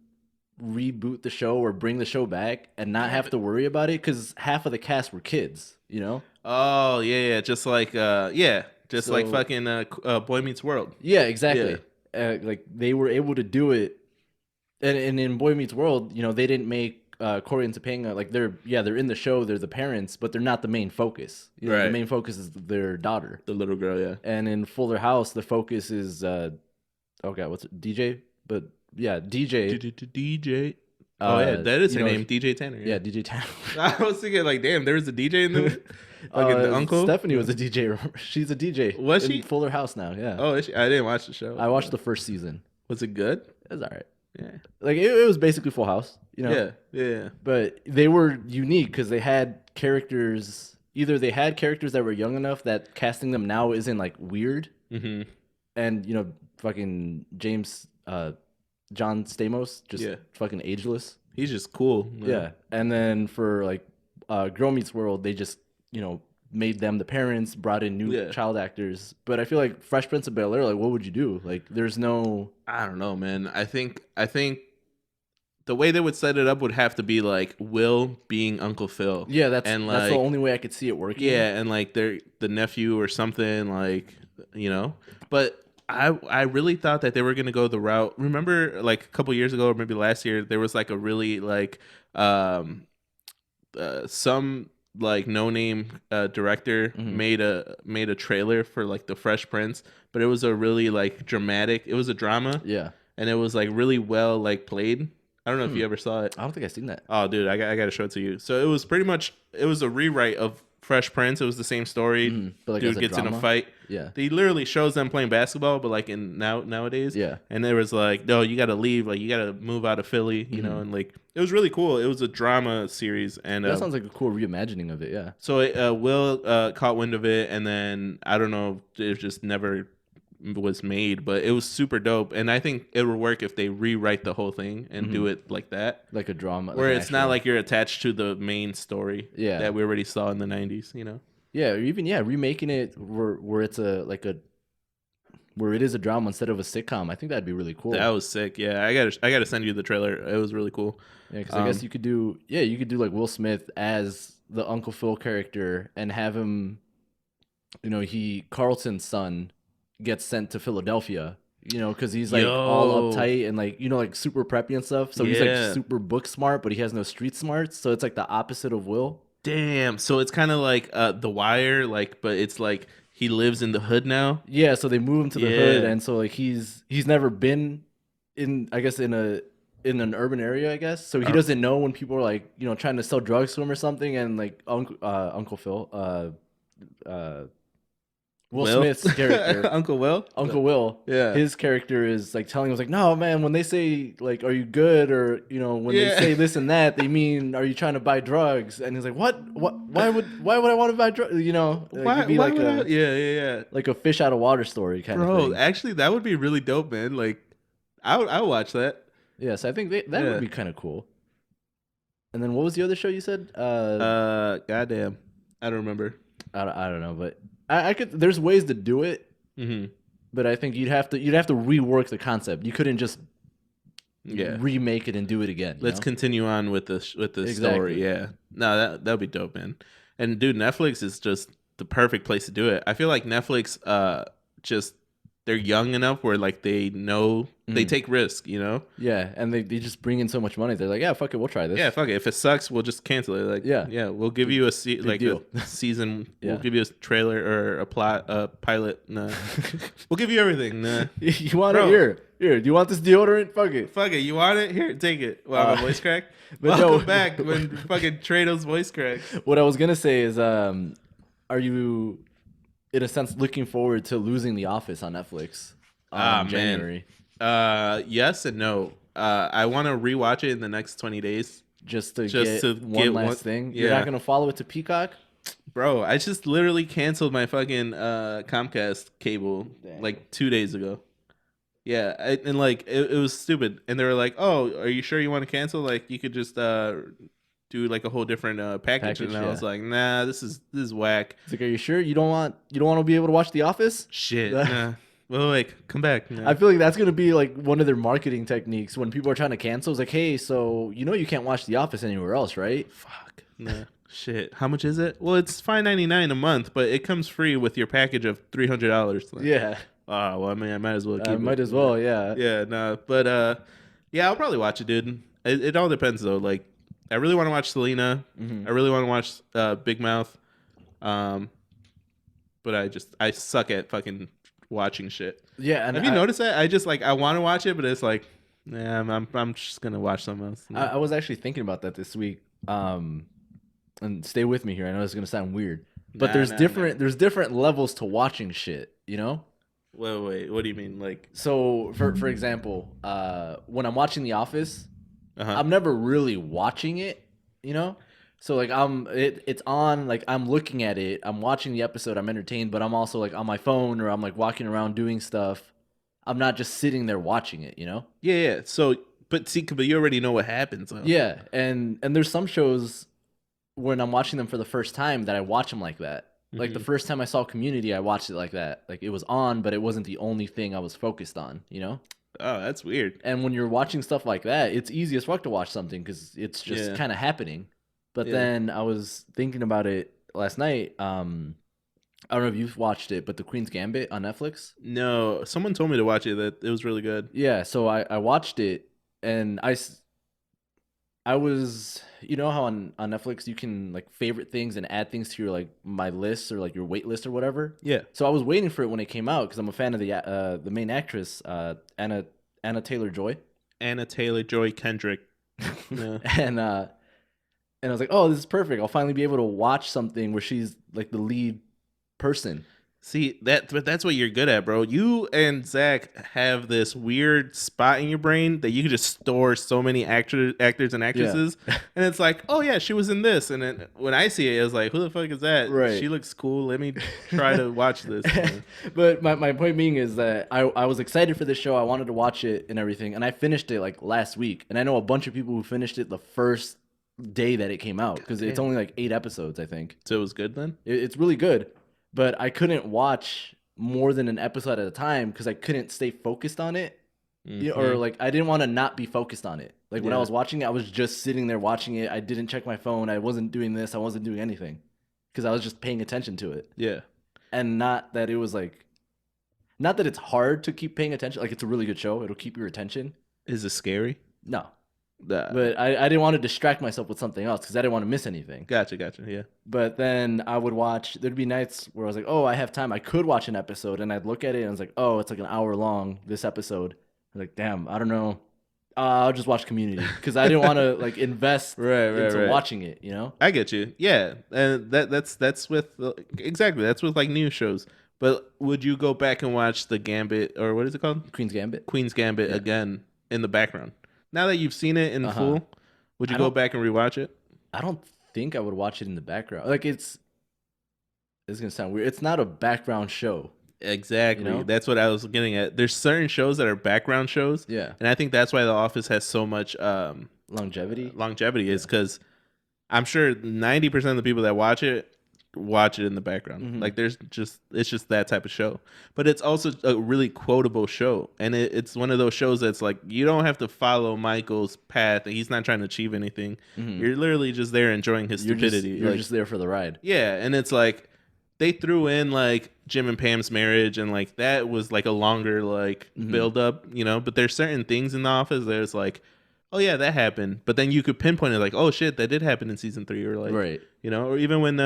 reboot the show or bring the show back and not have to worry about it because half of the cast were kids. You know? Oh yeah, just like like fucking Boy Meets World. Yeah, exactly. Yeah. Like they were able to do it, and in Boy Meets World, you know, they didn't make Corey and Topanga like they're in the show, they're the parents, but they're not the main focus. You know, the main focus is their daughter, the little girl. Yeah. And in Fuller House, the focus is what's it? DJ? But yeah, DJ. DJ. Oh yeah, that is her name, DJ Tanner. Yeah, DJ Tanner. I was thinking like, damn, there was a DJ in the the uncle. Stephanie was a DJ. She's a DJ. Was she? In Fuller House now? Yeah. Oh, is she? I didn't watch the show. I watched the first season. Was it good? It was alright. Yeah. Like it was basically Full House. You know. Yeah. But they were unique because they had characters. Either they had characters that were young enough that casting them now isn't like weird. Mm-hmm. And you know, fucking John Stamos, just fucking ageless. He's just cool. Yeah. And then for like Girl Meets World, they just, you know, made them the parents, brought in new child actors. But I feel like Fresh Prince of Bel-Air, like, what would you do? Like, there's no... I don't know, man. I think the way they would set it up would have to be like Will being Uncle Phil. Yeah, that's the only way I could see it working. Yeah, and like the nephew or something, like, you know. But I really thought that they were gonna go the route. Remember, like a couple years ago, or maybe last year, there was like a really like some like no name director made a trailer for like the Fresh Prince, but it was a really like dramatic. It was a drama. Yeah, and it was like really well like played. I don't know if you ever saw it. I don't think I've seen that. Oh, dude, I got to show it to you. So it was pretty much a rewrite of Fresh Prince. It was the same story. But like dude gets drama? in a fight. Yeah, he literally shows them playing basketball, but like in nowadays. Yeah, and there was like, no, you got to leave. Like you got to move out of Philly. You know, and like it was really cool. It was a drama series, and that sounds like a cool reimagining of it. Yeah. So Will caught wind of it, and then I don't know, it just never was made, but it was super dope, and I think it would work if they rewrite the whole thing and do it like that, like a drama, where it's not like you're attached to the main story that we already saw in the 90s, you know. Yeah, or even remaking it where it's where it is a drama instead of a sitcom. I think that'd be really cool. That was sick. Yeah, I gotta send you the trailer. It was really cool. Yeah, because I guess you could do like Will Smith as the Uncle Phil character and have him, you know, Carlton's son gets sent to Philadelphia, you know, because he's like all uptight and like, you know, like super preppy and stuff. So he's like super book smart, but he has no street smarts. So it's like the opposite of Will. Damn. So it's kind of like The Wire, like, but it's like he lives in the hood now. Yeah. So they move him to the hood, and so like he's never been in, I guess, in an urban area, I guess. So he doesn't know when people are like, you know, trying to sell drugs to him or something, and like Uncle Phil, Will Smith's character, Uncle Will, yeah, his character is like telling him like, no man, when they say like, are you good, or you know, when they say this and that, they mean, are you trying to buy drugs? And he's like, what why would I want to buy drugs, you know? Like, why would yeah like a fish out of water story kind of thing. Actually that would be really dope, man. Like I would watch that. Yes, I think that would be kind of cool. And then what was the other show you said? Goddamn, I don't remember. I don't know, but I could. There's ways to do it, but I think you'd have to rework the concept. You couldn't just remake it and do it again. Let's continue on with the story. Yeah, no, that'd be dope, man. And dude, Netflix is just the perfect place to do it. I feel like Netflix, just they're young enough where like they know they take risk, you know. Yeah, and they just bring in so much money. They're like, yeah, fuck it, we'll try this. Yeah, fuck it. If it sucks, we'll just cancel it. Like, yeah, we'll give you a season. We'll give you a trailer or a pilot. Nah, we'll give you everything. Nah, you want it here? Here, do you want this deodorant? Fuck it. You want it? Here, take it. Wow, my voice crack. Welcome back when fucking Treto's voice cracked. What I was gonna say is, are you in a sense, looking forward to losing The Office on Netflix in January. Yes and no. I want to rewatch it in the next 20 days. Just to get one last thing. Yeah. You're not going to follow it to Peacock? Bro, I just literally canceled my fucking Comcast cable like 2 days ago. Yeah, and like it was stupid. And they were like, "Oh, are you sure you want to cancel? Like you could just do like a whole different package." And I was like, "Nah, this is whack." It's like, "Are you sure you don't want to be able to watch The Office?" Shit. Nah. Well, like, come back. Nah. I feel like that's gonna be like one of their marketing techniques when people are trying to cancel. It's like, "Hey, so you can't watch The Office anywhere else, right?" Fuck. Nah. Shit. How much is it? Well, it's $5.99 a month, but it comes free with your package of $300. Like, yeah. Oh, well, I mean, I might as well keep it. Might as well, yeah. Yeah, no. But, yeah, I'll probably watch it, dude. It all depends, though. Like, I really want to watch Selena. I really want to watch Big Mouth. But I suck at fucking watching shit. Yeah. And have you noticed that? I want to watch it, but it's like, nah, I'm just going to watch something else. No. I was actually thinking about that this week. And stay with me here. I know it's going to sound weird. But there's different levels to watching shit, you know? Wait, what do you mean? Like, so for example, when I'm watching The Office, I'm never really watching it, you know? So like it's on, like I'm looking at it, I'm watching the episode, I'm entertained, but I'm also like on my phone or I'm like walking around doing stuff. I'm not just sitting there watching it, you know? Yeah. So but you already know what happens. Huh? Yeah, and there's some shows when I'm watching them for the first time that I watch them like that. Like the first time I saw Community, I watched it like that. Like it was on, but it wasn't the only thing I was focused on, you know? Oh, that's weird. And when you're watching stuff like that, it's easy as fuck to watch something because it's just kind of happening. But then I was thinking about it last night. I don't know if you've watched it, but The Queen's Gambit on Netflix. No, someone told me to watch it. That it was really good. Yeah, so I watched it, and I was, you know how on Netflix you can like favorite things and add things to your like my list or like your wait list or whatever. Yeah. So I was waiting for it when it came out because I'm a fan of the main actress, Anna Taylor-Joy. Anna Taylor-Joy Kendrick. Yeah. And I was like, oh, this is perfect. I'll finally be able to watch something where she's like the lead person. See, that's what you're good at, bro. You and Zach have this weird spot in your brain that you can just store so many actors and actresses. Yeah. And it's like, oh, yeah, she was in this. And then when I see it, it's like, who the fuck is that? Right. She looks cool. Let me try to watch this. But my point being is that I was excited for this show. I wanted to watch it and everything. And I finished it like last week. And I know a bunch of people who finished it the first day that it came out because it's only like 8 episodes, I think. So it was good then? It's really good. But I couldn't watch more than an episode at a time because I couldn't stay focused on it. Mm-hmm. Or like I didn't want to not be focused on it. Like when I was watching it, I was just sitting there watching it. I didn't check my phone. I wasn't doing this. I wasn't doing anything because I was just paying attention to it. Yeah. And not that it was like, not that it's hard to keep paying attention. Like it's a really good show. It'll keep your attention. Is it scary? No. But I didn't want to distract myself with something else because I didn't want to miss anything. Gotcha, yeah. But then I would watch, there'd be nights where I was like, oh, I have time. I could watch an episode, and I'd look at it, and I was like, oh, it's like an hour long, this episode. I was like, damn, I don't know. I'll just watch Community because I didn't want to like invest into watching it, you know? I get you. Yeah, and that's with, exactly, that's with like new shows. But would you go back and watch the Gambit, or what is it called? Queen's Gambit again in the background? Now that you've seen it in full, would you go back and rewatch it? I don't think I would watch it in the background. Like it's gonna sound weird. It's not a background show. Exactly. You know? That's what I was getting at. There's certain shows that are background shows. Yeah. And I think that's why The Office has so much longevity. Is because I'm sure 90% of the people that watch it in the background. Mm-hmm. Like it's just that type of show. But it's also a really quotable show, and it's one of those shows that's like you don't have to follow Michael's path, and he's not trying to achieve anything. Mm-hmm. You're literally just there enjoying his stupidity. You're just there for the ride. Yeah, and it's like they threw in like Jim and Pam's marriage, and like that was like a longer like build up, you know. But there's certain things in The Office there's like, oh yeah, that happened, but then you could pinpoint it like, oh shit, that did happen in season 3, or like, you know, or even when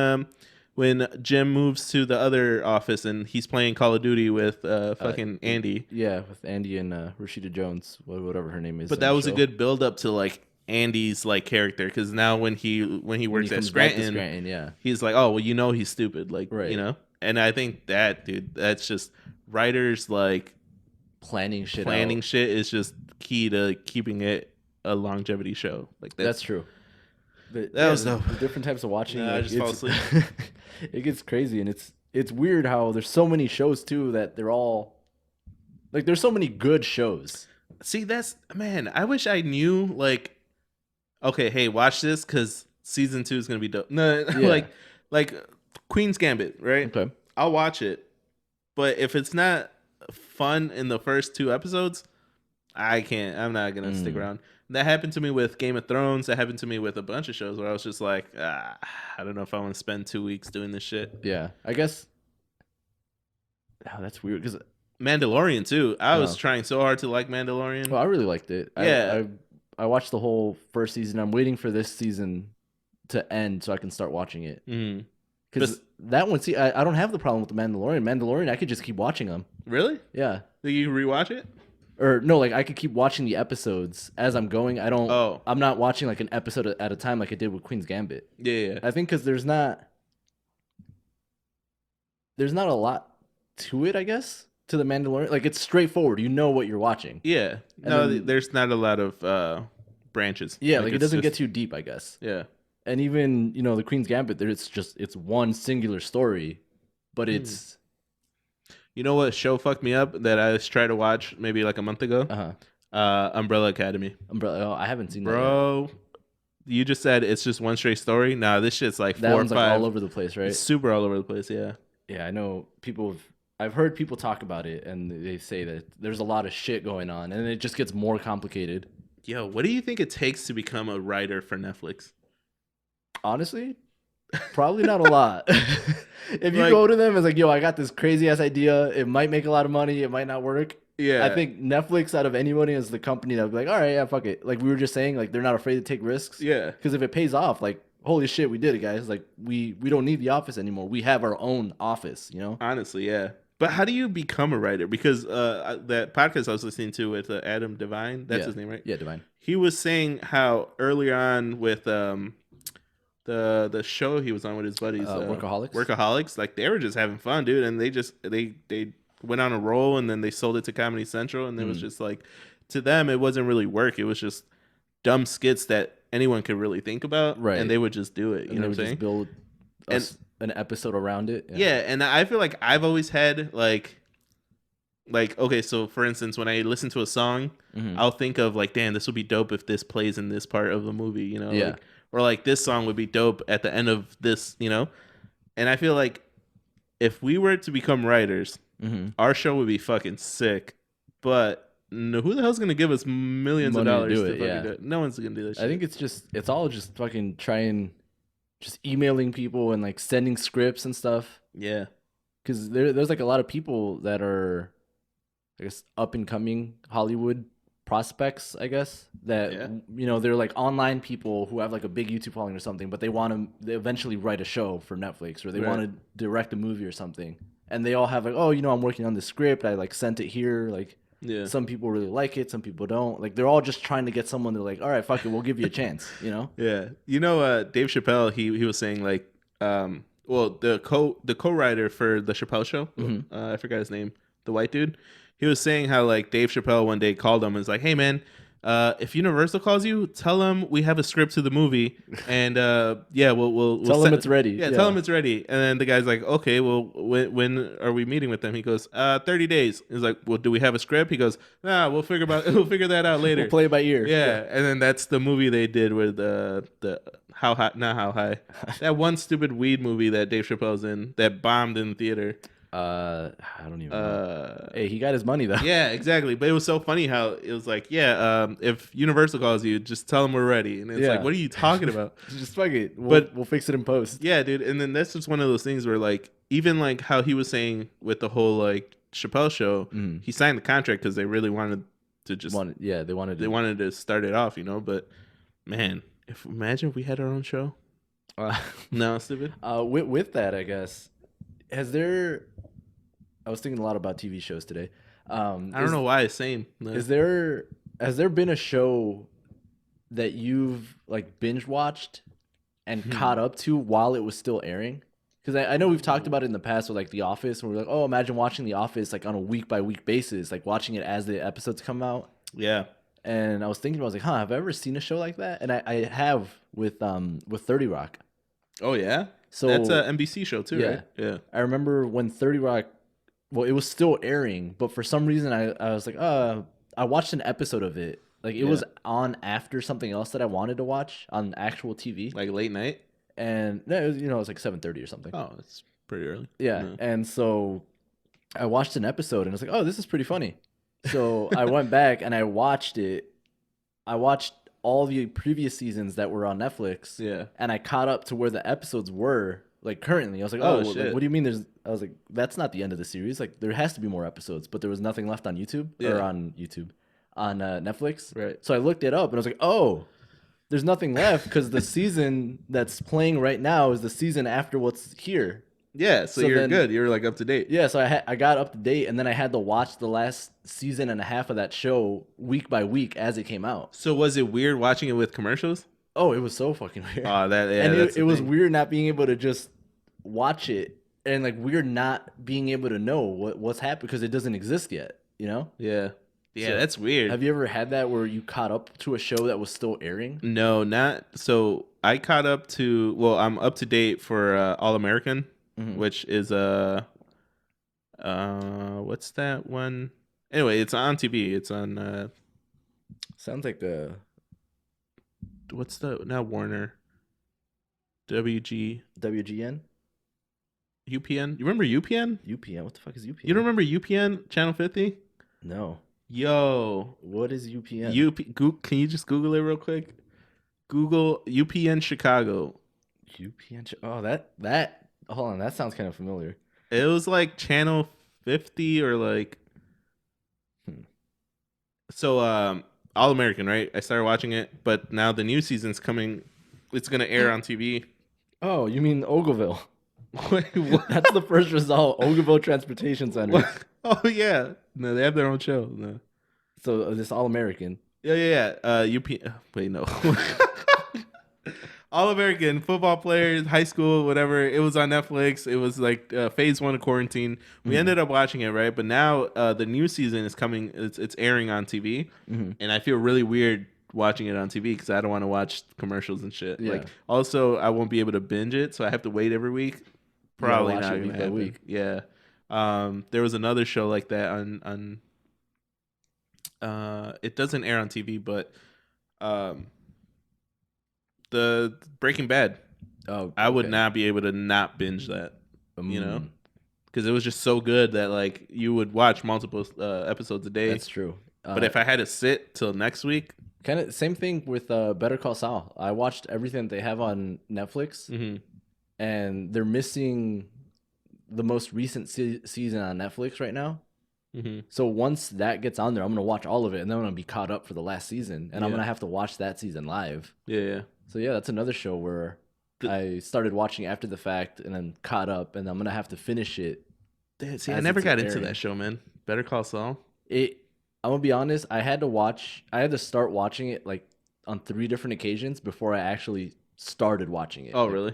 Jim moves to the other office and he's playing Call of Duty with fucking Andy. Yeah, with Andy and Rashida Jones, whatever her name is. But that was a good build up to like Andy's like character, because now when he works at Scranton, yeah, he's like, oh well, you know, he's stupid, like, you know. And I think that, dude, that's just writers like planning shit is just key to keeping it a longevity show. Like that's true. But that was the different types of watching. I just fall asleep. It gets crazy, and it's weird how there's so many shows too that they're all like there's so many good shows. See, that's man. I wish I knew. Like, okay, hey, watch this because season 2 is gonna be dope. No, yeah. like Queen's Gambit, right? Okay, I'll watch it, but if it's not fun in the first 2 episodes, I can't. I'm not gonna stick around. That happened to me with Game of Thrones. That happened to me with a bunch of shows where I was just like, I don't know if I want to spend 2 weeks doing this shit. Yeah, I guess. Oh, that's weird because Mandalorian too. I was trying so hard to like Mandalorian. Well, I really liked it. Yeah, I watched the whole first season. I'm waiting for this season to end so I can start watching it. Because that one, see, I don't have the problem with the Mandalorian. Mandalorian, I could just keep watching them. Really? Yeah. Did you rewatch it? Or no, like I could keep watching the episodes as I'm going. I don't. Oh. I'm not watching like an episode at a time like I did with Queen's Gambit. Yeah. I think because there's not a lot to it. I guess to the Mandalorian, like it's straightforward. You know what you're watching. Yeah. There's not a lot of branches. Yeah, like it doesn't get too deep. I guess. Yeah. And even the Queen's Gambit, it's one singular story, but it's. You know what show fucked me up that I tried to watch maybe like a month ago? Umbrella Academy. Oh, I haven't seen that. Bro, you just said it's just one straight story. Nah, this shit's like that 4 or one's 5. Like all over the place, right? It's super all over the place, yeah. Yeah, I know I've heard people talk about it, and they say that there's a lot of shit going on, and it just gets more complicated. Yo, what do you think it takes to become a writer for Netflix? Honestly, probably not a lot. If you go to them as like, yo, I got this crazy ass idea. It might make a lot of money. It might not work. Yeah. I think Netflix out of anybody is the company that would be like, all right, yeah, fuck it. Like we were just saying, like they're not afraid to take risks. Yeah. Because if it pays off, like, holy shit, we did it, guys. Like we don't need the office anymore. We have our own office, Honestly, yeah. But how do you become a writer? Because that podcast I was listening to with Adam Devine, that's his name, right? Yeah, Devine. He was saying how early on with the show he was on with his buddies, Workaholics, like they were just having fun, dude, and they went on a roll, and then they sold it to Comedy Central, and it was just like, to them it wasn't really work, it was just dumb skits that anyone could really think about, right? And they would just do it, you know what I'm saying? Build an episode around it. Yeah, and I feel like I've always had like okay, so for instance, when I listen to a song, I'll think of like, damn, this would be dope if this plays in this part of the movie, Yeah. Like, or like this song would be dope at the end of this, And I feel like if we were to become writers, our show would be fucking sick. But who the hell's gonna give us millions of dollars to fucking do it? No one's gonna do that shit. I think it's all just fucking just emailing people and like sending scripts and stuff. Yeah. Because there's like a lot of people that are, I guess, up and coming Hollywood prospects, I guess, that they're like online people who have like a big YouTube following or something, but they eventually write a show for Netflix, or they want to direct a movie or something, and they all have like, oh, I'm working on the script, I like sent it here, like some people really like it, some people don't, like they're all just trying to get someone to like, all right, fuck it, we'll give you a chance, Yeah, Dave Chappelle, he was saying like the co-writer for the Chappelle show, I forgot his name, the white dude. He was saying how like Dave Chappelle one day called him and was like, "Hey man, if Universal calls you, tell them we have a script to the movie, and we'll tell them it's ready. Yeah, tell them it's ready." And then the guy's like, "Okay, well, when are we meeting with them?" He goes, 30 days. He's like, "Well, do we have a script?" He goes, "Nah, we'll figure that out later. We'll play it by ear." Yeah, and then that's the movie they did with the How High, that one stupid weed movie that Dave Chappelle's in that bombed in the theater. I don't even know. Hey, he got his money though. Yeah, exactly. But it was so funny how it was like, if Universal calls you, just tell them we're ready. And it's like, what are you talking about? Just fuck it. We'll fix it in post. Yeah, dude. And then that's just one of those things where like, even like how he was saying with the whole like Chappelle show, he signed the contract because they really wanted to just they wanted to start it off, But man, imagine if we had our own show. No, stupid. With that, I guess, I was thinking a lot about TV shows today. I don't know why. Same. No. Has there been a show that you've like binge watched and caught up to while it was still airing? Because I know we've talked about it in the past with like The Office, where we're like, oh, imagine watching The Office like on a week by week basis, like watching it as the episodes come out. Yeah. And I was thinking, I was like, huh, have I ever seen a show like that? And I have with 30 Rock. Oh yeah. So that's an NBC show too, right? Yeah. I remember when 30 Rock, well, it was still airing, but for some reason I was like, I watched an episode of it. Like it was on after something else that I wanted to watch on actual TV, like late night. And no, it was, it was like 7:30 or something. Oh, that's pretty early. Yeah, and so I watched an episode and I was like, oh, this is pretty funny. So I went back and I watched it. I watched all the previous seasons that were on Netflix. Yeah. And I caught up to where the episodes were, like currently. I was like, oh, shit. Like, what do you mean there's... I was like, that's not the end of the series. Like, there has to be more episodes, but there was nothing left on YouTube. Or on YouTube. On Netflix. Right. So I looked it up and I was like, oh, there's nothing left because the season that's playing right now is the season after what's here. Yeah, so you're good. You're like up to date. Yeah, so I got up to date, and then I had to watch the last season and a half of that show week by week as it came out. So was it weird watching it with commercials? Oh, it was so fucking weird. Oh, it was weird not being able to just watch it, and like weird not being able to know what's happened because it doesn't exist yet. You know? Yeah. Yeah, So, that's weird. Have you ever had that where you caught up to a show that was still airing? No, not so. I caught up to. Well, I'm up to date for All American. Which is what's that one? Anyway, it's on TV. It's on Sounds like a... What's the... Not Warner. WGN? UPN? You remember UPN? UPN? What the fuck is UPN? You don't remember UPN Channel 50? No. Yo. What is UPN? Can you just Google it real quick? Google UPN Chicago. UPN... Oh, that... Hold on, that sounds kind of familiar. It was like Channel 50 or like... So, All American, right? I started watching it, but now the new season's coming. It's going to air on TV. Oh, you mean Ogleville? Wait, what? That's the first result. Ogleville Transportation Center. What? Oh, yeah. No, they have their own show. No. So, this All American. Yeah. Wait, no. All American football players, high school, whatever. It was on Netflix. It was like phase 1 of quarantine. We ended up watching it, right? But now the new season is coming. It's airing on TV, and I feel really weird watching it on TV because I don't want to watch commercials and shit. Yeah. Like, also, I won't be able to binge it, so I have to wait every week. Probably not week by week. Yeah. There was another show like that on. It doesn't air on TV, but. The Breaking Bad. Oh, okay. I would not be able to not binge that, you know, because it was just so good that like you would watch multiple episodes a day. That's true. But if I had to sit till next week, kind of same thing with Better Call Saul. I watched everything that they have on Netflix, and they're missing the most recent season on Netflix right now. So once that gets on there, I'm gonna watch all of it, and then I'm gonna be caught up for the last season, and I'm gonna have to watch that season live. Yeah. So yeah, that's another show where I started watching after the fact and then caught up, and I'm gonna have to finish it. See, I never got into that show, man. Better Call Saul. I'm gonna be honest. I had to start watching it like on 3 different occasions before I actually started watching it. Oh, like, really?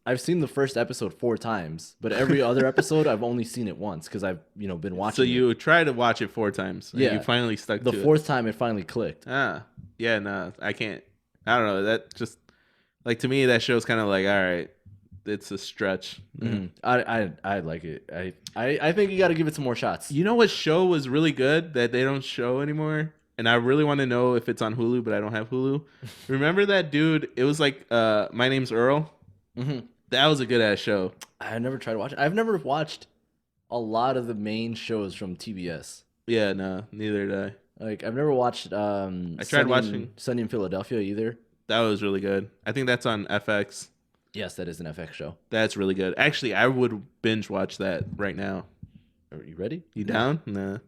I've seen the first episode 4 times, but every other episode I've only seen it once because I've been watching. So you tried to watch it 4 times. And you finally stuck to it. The 4th time it finally clicked. Yeah, no, I can't. I don't know. That just like to me that show's kind of like, all right, it's a stretch. I like it. I think you got to give it some more shots. You know what show was really good that they don't show anymore? And I really want to know if it's on Hulu, but I don't have Hulu. Remember that dude? It was like My Name's Earl. That was a good ass show. I never tried to watch it. I've never watched a lot of the main shows from TBS. Yeah, no, neither did I. Like I've never watched I tried watching Sunny in Philadelphia either. That was really good. I think that's on FX. Yes, that is an FX show. That's really good. Actually, I would binge watch that right now. Are you ready? You down? Nah.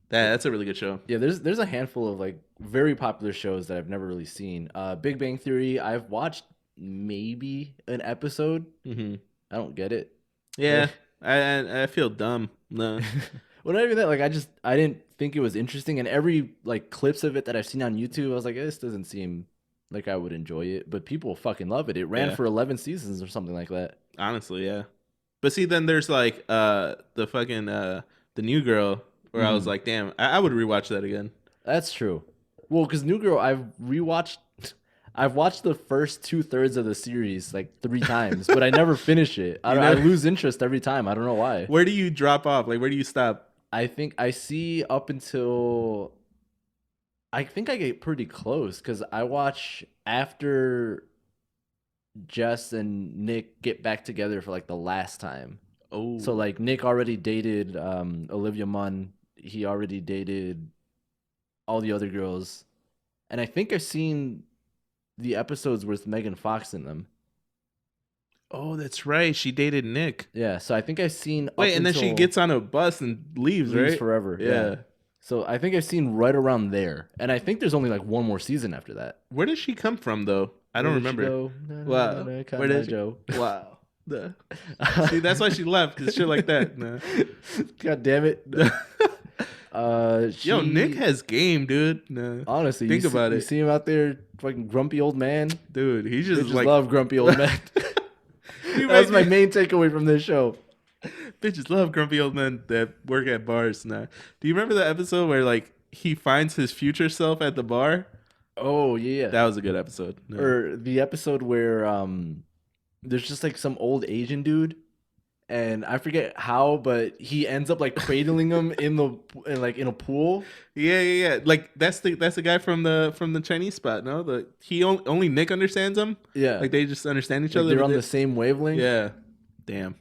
That's a really good show. Yeah, there's a handful of like very popular shows that I've never really seen. Big Bang Theory, I've watched maybe an episode. I don't get it. Yeah, I feel dumb. No. Well, not even that. Like I didn't think it was interesting, and every like clips of it that I've seen on YouTube, I was like, this doesn't seem like I would enjoy it. But people fucking love it. It ran for 11 seasons or something like that. Honestly, yeah. But see, then there's like the fucking the New Girl, where I was like, damn, I would rewatch that again. That's true. Well, because New Girl, I've watched the first 2/3 of the series like 3 times, but I never finish it. I lose interest every time. I don't know why. Where do you drop off? Like, where do you stop? I think I see up until I think I get pretty close because I watch after Jess and Nick get back together for like the last time. Oh, So like Nick already dated Olivia Munn. He already dated all the other girls, and I think I've seen the episodes with Megan Fox in them. oh, that's right. She dated Nick. Yeah, so I think I've seen. Wait, and then she gets on a bus and leaves right? Forever. Yeah. So I think I've seen right around there, and I think there's only like one more season after that. Where did she come from though? I don't remember. Wow. Where did Joe? Wow. See, that's why she left, because shit like that. Nah. God damn it. Yo, Nick has game, dude. Nah. Honestly, think about it. You see him out there, fucking grumpy old man. Dude, he just like love grumpy old men. That's my main takeaway from this show. Bitches love grumpy old men that work at bars. Nah. Do you remember the episode where like he finds his future self at the bar? Oh yeah, that was a good episode. No. Or the episode where there's just like some old Asian dude, and I forget how, but he ends up like cradling him in a pool. Yeah. Like that's the guy from the Chinese spot. No, only Nick understands him. Yeah, like they just understand each like other. They're on the same wavelength. Yeah, damn.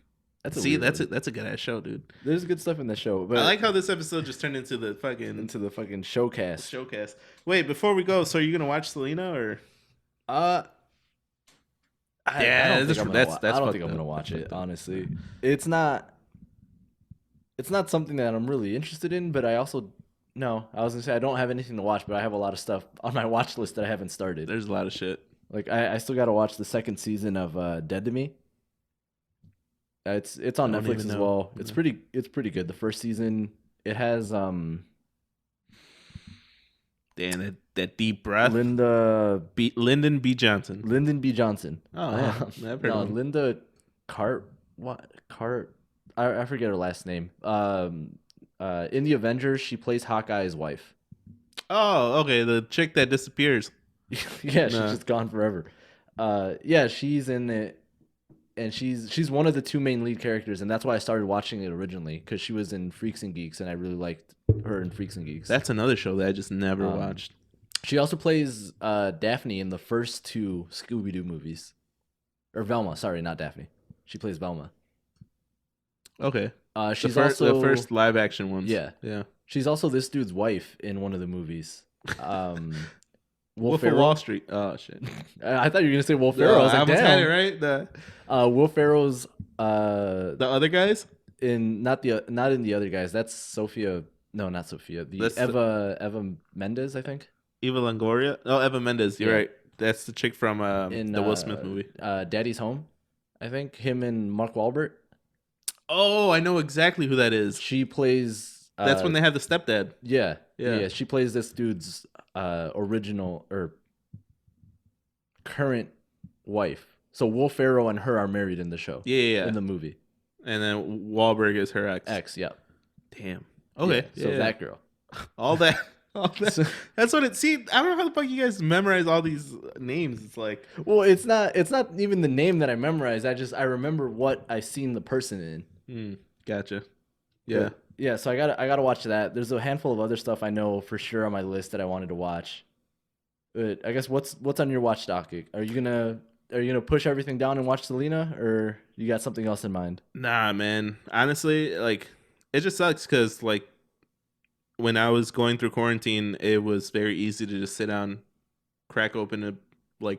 That's a good ass show, dude. There's good stuff in the show. But I like how this episode just turned into the fucking showcast. Wait, before we go, so are you gonna watch Selena or? I don't think I'm gonna watch it. Honestly, it's not something that I'm really interested in. But I was gonna say I don't have anything to watch, but I have a lot of stuff on my watch list that I haven't started. There's a lot of shit. Like I still got to watch the 2nd season of Dead to Me. It's on Netflix as well. It's pretty good. The 1st season, it has damn, that deep breath. Lyndon B. Johnson. Lyndon B. Johnson. Oh, yeah. Linda Cart. What Cart? I forget her last name. In the Avengers, she plays Hawkeye's wife. Oh, okay. The chick that disappears. Yeah, she's just gone forever. Yeah, she's in it. And she's one of the 2 main lead characters, and that's why I started watching it originally, because she was in Freaks and Geeks, and I really liked her in Freaks and Geeks. That's another show that I just never watched. She also plays Daphne in the first 2 Scooby-Doo movies. Or Velma, sorry, not Daphne. She plays Velma. Okay. She's the first live action ones. Yeah. She's also this dude's wife in one of the movies. Wolf of Wall Street. Oh shit! I thought you were gonna say Will Ferrell. I was like, damn. Had it right. Will Ferrell's the other guys not in the other guys. That's Sophia. No, not Sophia. Eva Mendes, I think. Eva Longoria. Oh, Eva Mendes. You're right. That's the chick from the Will Smith movie. Daddy's Home. I think him and Mark Wahlberg. Oh, I know exactly who that is. She plays. That's when they have the stepdad. Yeah. She plays this dude's original or current wife. So Will Ferrell and her are married in the show. Yeah. In the movie. And then Wahlberg is her ex. Yeah. Damn. Okay. Yeah, so that girl. All that. That's what it. See, I don't know how the fuck you guys memorize all these names. It's like, well, it's not even the name that I memorize. I remember what I seen the person in. Gotcha. Yeah. Yeah, so I gotta watch that. There's a handful of other stuff I know for sure on my list that I wanted to watch. But I guess what's on your watch docket? Are you gonna push everything down and watch Selena, or you got something else in mind? Nah, man. Honestly, like it just sucks because like when I was going through quarantine, it was very easy to just sit down, crack open a like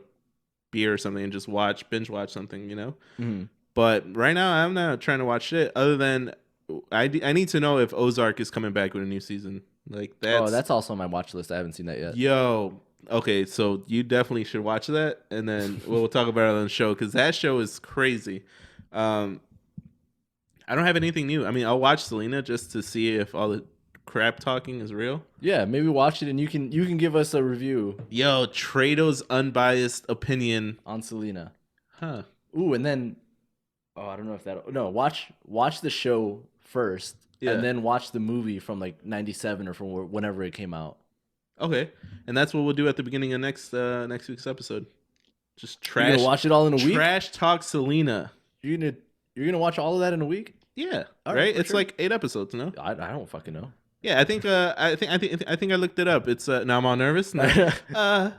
beer or something, and just binge watch something, you know. Mm-hmm. But right now, I'm not trying to watch shit other than. I need to know if Ozark is coming back with a new season. Like that's also on my watch list. I haven't seen that yet. Yo, okay, so you definitely should watch that, and then we'll talk about it on the show because that show is crazy. I don't have anything new. I mean, I'll watch Selena just to see if all the crap talking is real. Yeah, maybe watch it and you can give us a review. Yo, Treto's unbiased opinion on Selena. Huh. Ooh, and then Oh, I don't know if that. No, watch the show first, Yeah. and then watch the movie from like '97 or from whenever it came out. Okay, and that's what we'll do at the beginning of next week's episode. Just You're gonna watch it all in a week. Trash talk Selena. You're gonna watch all of that in a week. Yeah, All right. It's sure. like 8 episodes, no? I don't fucking know. Yeah, I think I looked it up. It's now I'm all nervous. No.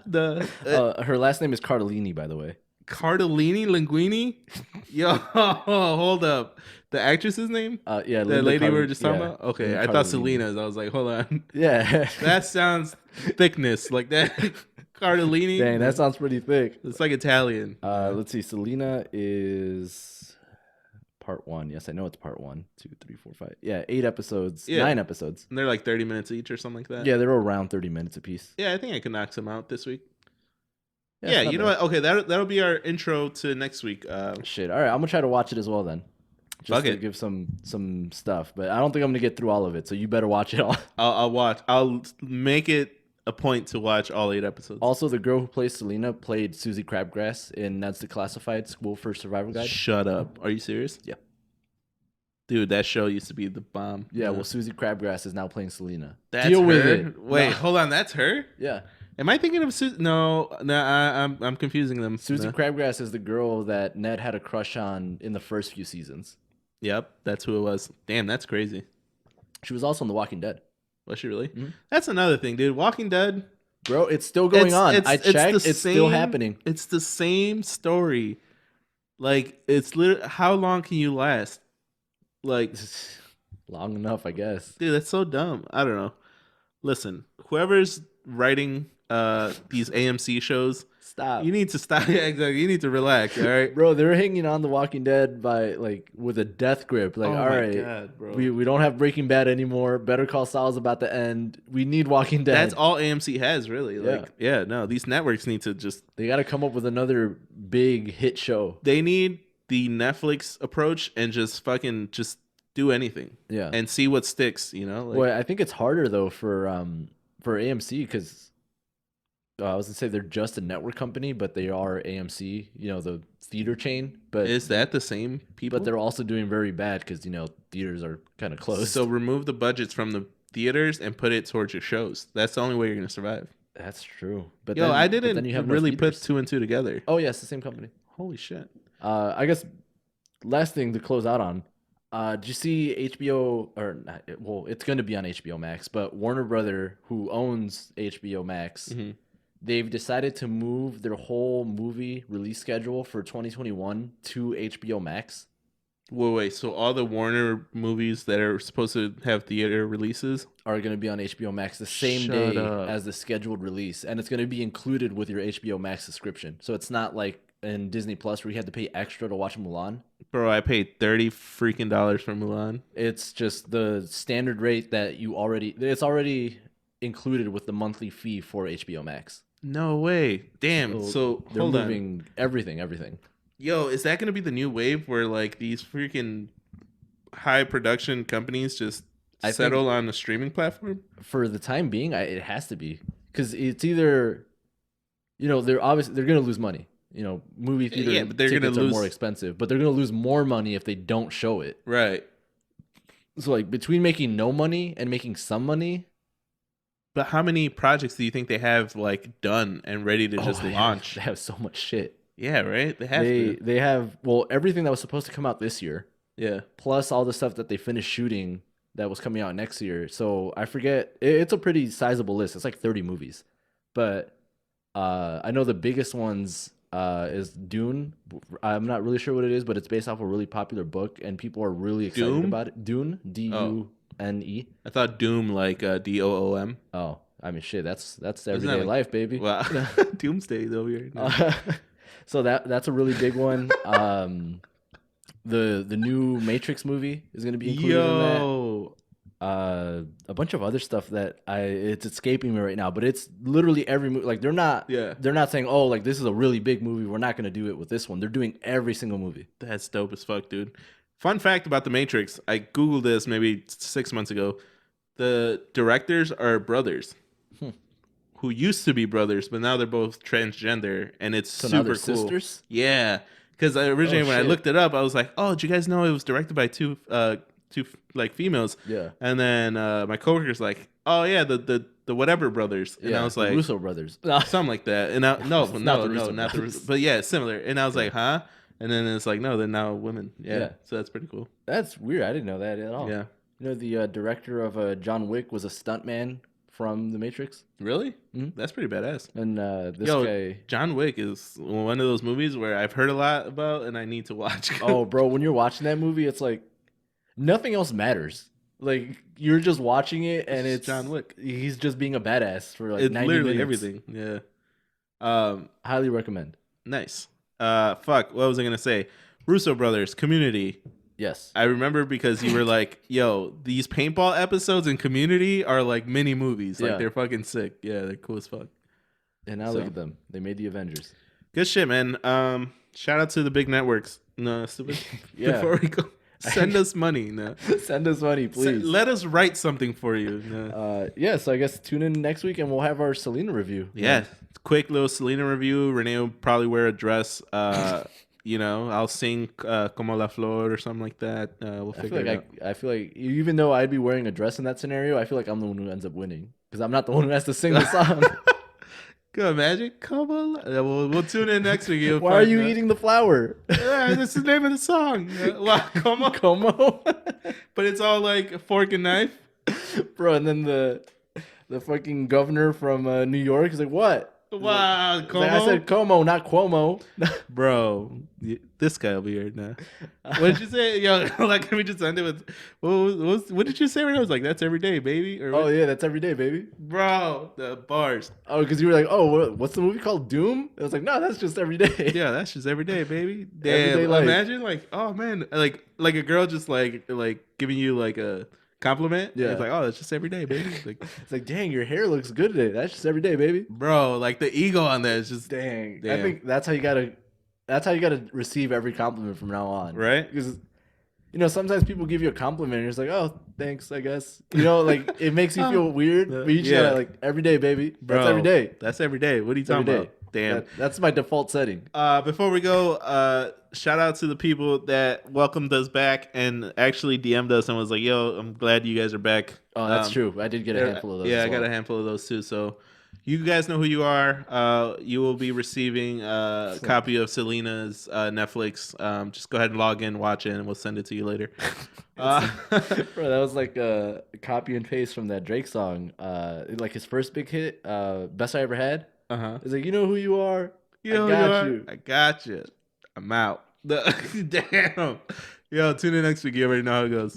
Her last name is Cardellini, by the way. Cardellini Linguini. Yo, hold up. The actress's name? Yeah, the lady we were just talking about. Okay, Linda I thought Cardellini. Selena's. I was like, hold on. Yeah, That sounds thickness like that. Cardellini. Dang, that sounds pretty thick. It's like Italian. Let's see. Selena is part 1. Yes, I know it's part 1, 2, 3, 4, 5. Yeah, 8 episodes. Yeah. 9 episodes. And they're like 30 minutes each or something like that. Yeah, they're around 30 minutes apiece. Yeah, I think I can knock some out this week. Yeah, you know what? Okay, that'll be our intro to next week. Shit. All right, I'm gonna try to watch it as well then. Just to it. give some stuff, but I don't think I'm gonna get through all of it. So you better watch it all. I'll watch. I'll make it a point to watch all 8 episodes. Also, the girl who plays Selena played Susie Crabgrass in That's the Classified School for Survival Guide. Shut up. Are you serious? Yeah. Dude, that show used to be the bomb. Yeah, well, Susie Crabgrass is now playing Selena. That's Deal her? with it. Wait, No. hold on. That's her? Yeah. Am I thinking of Susie? No, I'm confusing them. Susie No. Crabgrass is the girl that Ned had a crush on in the first few seasons. Yep, that's who it was. Damn, that's crazy. She was also in The Walking Dead. Was she really? Mhm. That's another thing, dude. Walking Dead. Bro, it's still going on. I checked. It's still happening. It's the same story. Like, it's literally, how long can you last? Like, Long enough, I guess. dude, that's so dumb. I don't know. Listen, whoever's writing these AMC shows, Stop. you need to stop. Yeah, exactly. You need to relax. All right, Bro, they're hanging on The Walking Dead by with a death grip. Like, Oh all my right, God, bro. we don't have Breaking Bad anymore. Better Call Saul's about to end. We need Walking Dead. That's all AMC has, really. Like, yeah, no, these networks need to just. They got to come up with another big hit show. They need the Netflix approach and just fucking just do anything. Yeah, and see what sticks. You know. Like, well, I think it's harder though for AMC because. I was gonna say they're just a network company, but they are AMC, the theater chain. But is that the same people? But they're also doing very bad because theaters are kind of closed. So remove the budgets from the theaters and put it towards your shows. That's the only way you're gonna survive. That's true. But I didn't really put 2 and 2 together. Oh yeah, it's the same company. Holy shit. I guess last thing to close out on. Did you see HBO or not? Well, it's going to be on HBO Max, but Warner Brother, who owns HBO Max. Mm-hmm. They've decided to move their whole movie release schedule for 2021 to HBO Max. Wait. So all the Warner movies that are supposed to have theater releases are going to be on HBO Max the same day as the scheduled release. And it's going to be included with your HBO Max subscription. So it's not like in Disney Plus where you had to pay extra to watch Mulan. Bro, I paid $30 freaking for Mulan. It's just the standard rate that it's already included with the monthly fee for HBO Max. No way. Damn. So they're hold moving on. everything. Yo, is that going to be the new wave where like these freaking high production companies just settle on a streaming platform? For the time being, it has to be, because it's either, they're going to lose money. Movie theater but they're tickets gonna are more expensive, but they're going to lose more money if they don't show it. Right. So like between making no money and making some money. But how many projects do you think they have like done and ready to just launch? They have so much shit. Yeah, right. They have everything that was supposed to come out this year. Yeah. Plus all the stuff that they finished shooting that was coming out next year. So I forget. It's a pretty sizable list. It's like 30 movies. But I know the biggest ones is Dune. I'm not really sure what it is, but it's based off a really popular book, and people are really excited about it. Dune, D-U-N-E. I thought Doom like D-O-O-M. Oh, I mean, shit. That's everyday life, baby. Wow. Doomsday over here. No. So that's a really big one. The new Matrix movie is going to be included in that. A bunch of other stuff that it's escaping me right now, but it's literally every movie. Like they're not saying, oh, like this is a really big movie, we're not going to do it with this one. They're doing every single movie. That's dope as fuck, dude. Fun fact about the Matrix: I googled this maybe 6 months ago. The directors are brothers. Who used to be brothers, but now they're both transgender, and it's super cool. Sisters? Yeah, Because originally when I looked it up, I was like, oh, did you guys know it was directed by two like females? Yeah. And then my coworker's like, oh yeah, the whatever brothers. And I was like, Russo brothers. something like that. And not the brothers. but yeah, similar. And I was like, huh? And then it's like, no, they're now women. Yeah. So that's pretty cool. That's weird. I didn't know that at all. Yeah. You know, the director of John Wick was a stuntman from The Matrix. Really? Mm-hmm. That's pretty badass. And this guy, John Wick, is one of those movies where I've heard a lot about and I need to watch. Oh, bro, when you're watching that movie, it's like nothing else matters. Like you're just watching it, and it's John Wick. He's just being a badass for like it's 90 literally minutes. Everything. Yeah. Highly recommend. Nice. What was I gonna say? Russo brothers, Community. Yes. I remember because you were like, yo, these paintball episodes in Community are like mini movies. Like they're fucking sick. Yeah, they're cool as fuck. And now look at them. They made the Avengers. Good shit, man. Shout out to the big networks. No, stupid. Yeah. Before we go, send us money. No. Send us money, please. Let us write something for you. No. Yeah, so I guess tune in next week and we'll have our Selena review. Yeah. Quick little Selena review. Renee will probably wear a dress. You know, I'll sing Como la Flor or something like that. We'll figure it out. I feel like even though I'd be wearing a dress in that scenario, I feel like I'm the one who ends up winning because I'm not the one who has to sing the song. Can you imagine? We'll tune in next week. Why are you eating the flower? Yeah, that's the name of the song. Como. Como. But it's all like a fork and knife. Bro, and then the fucking governor from New York is like, what? Wow, Como? Like, I said Como, not Cuomo. Bro, this guy over here now. What did you say? Yo, like, can we just end it with what did you say? I was like, that's every day, baby. Or oh yeah, that's every day, baby. Bro, the bars. Oh, because you were like, oh, what's the movie called? Doom? I was like, no, that's just every day. Yeah, that's just every day, baby. Damn, imagine like, oh man, like a girl just like giving you like a compliment. Yeah, it's like, oh, that's just every day, baby. Like, it's like, dang, your hair looks good today. That's just every day, baby. Bro, like the ego on that is just dang. I think that's how you gotta receive every compliment from now on, right? Because you know sometimes people give you a compliment and you're just like, oh, thanks, I guess. You know, like it makes you feel weird. But you just gotta like every day, baby. Bro, that's every day. That's every day. What are you talking about? Damn. That's my default setting. Before we go, shout out to the people that welcomed us back and actually DM'd us and was like, yo, I'm glad you guys are back. Oh, that's true. I did get a handful of those. Yeah, I got a handful of those too. So you guys know who you are. You will be receiving a copy of Selena's Netflix. Just go ahead and log in, watch it, and we'll send it to you later. Bro, that was like a copy and paste from that Drake song. Like his first big hit, Best I Ever Had. It's like, you know who you are. I got you. I'm out. Damn. Yo, tune in next week. You already know how it goes.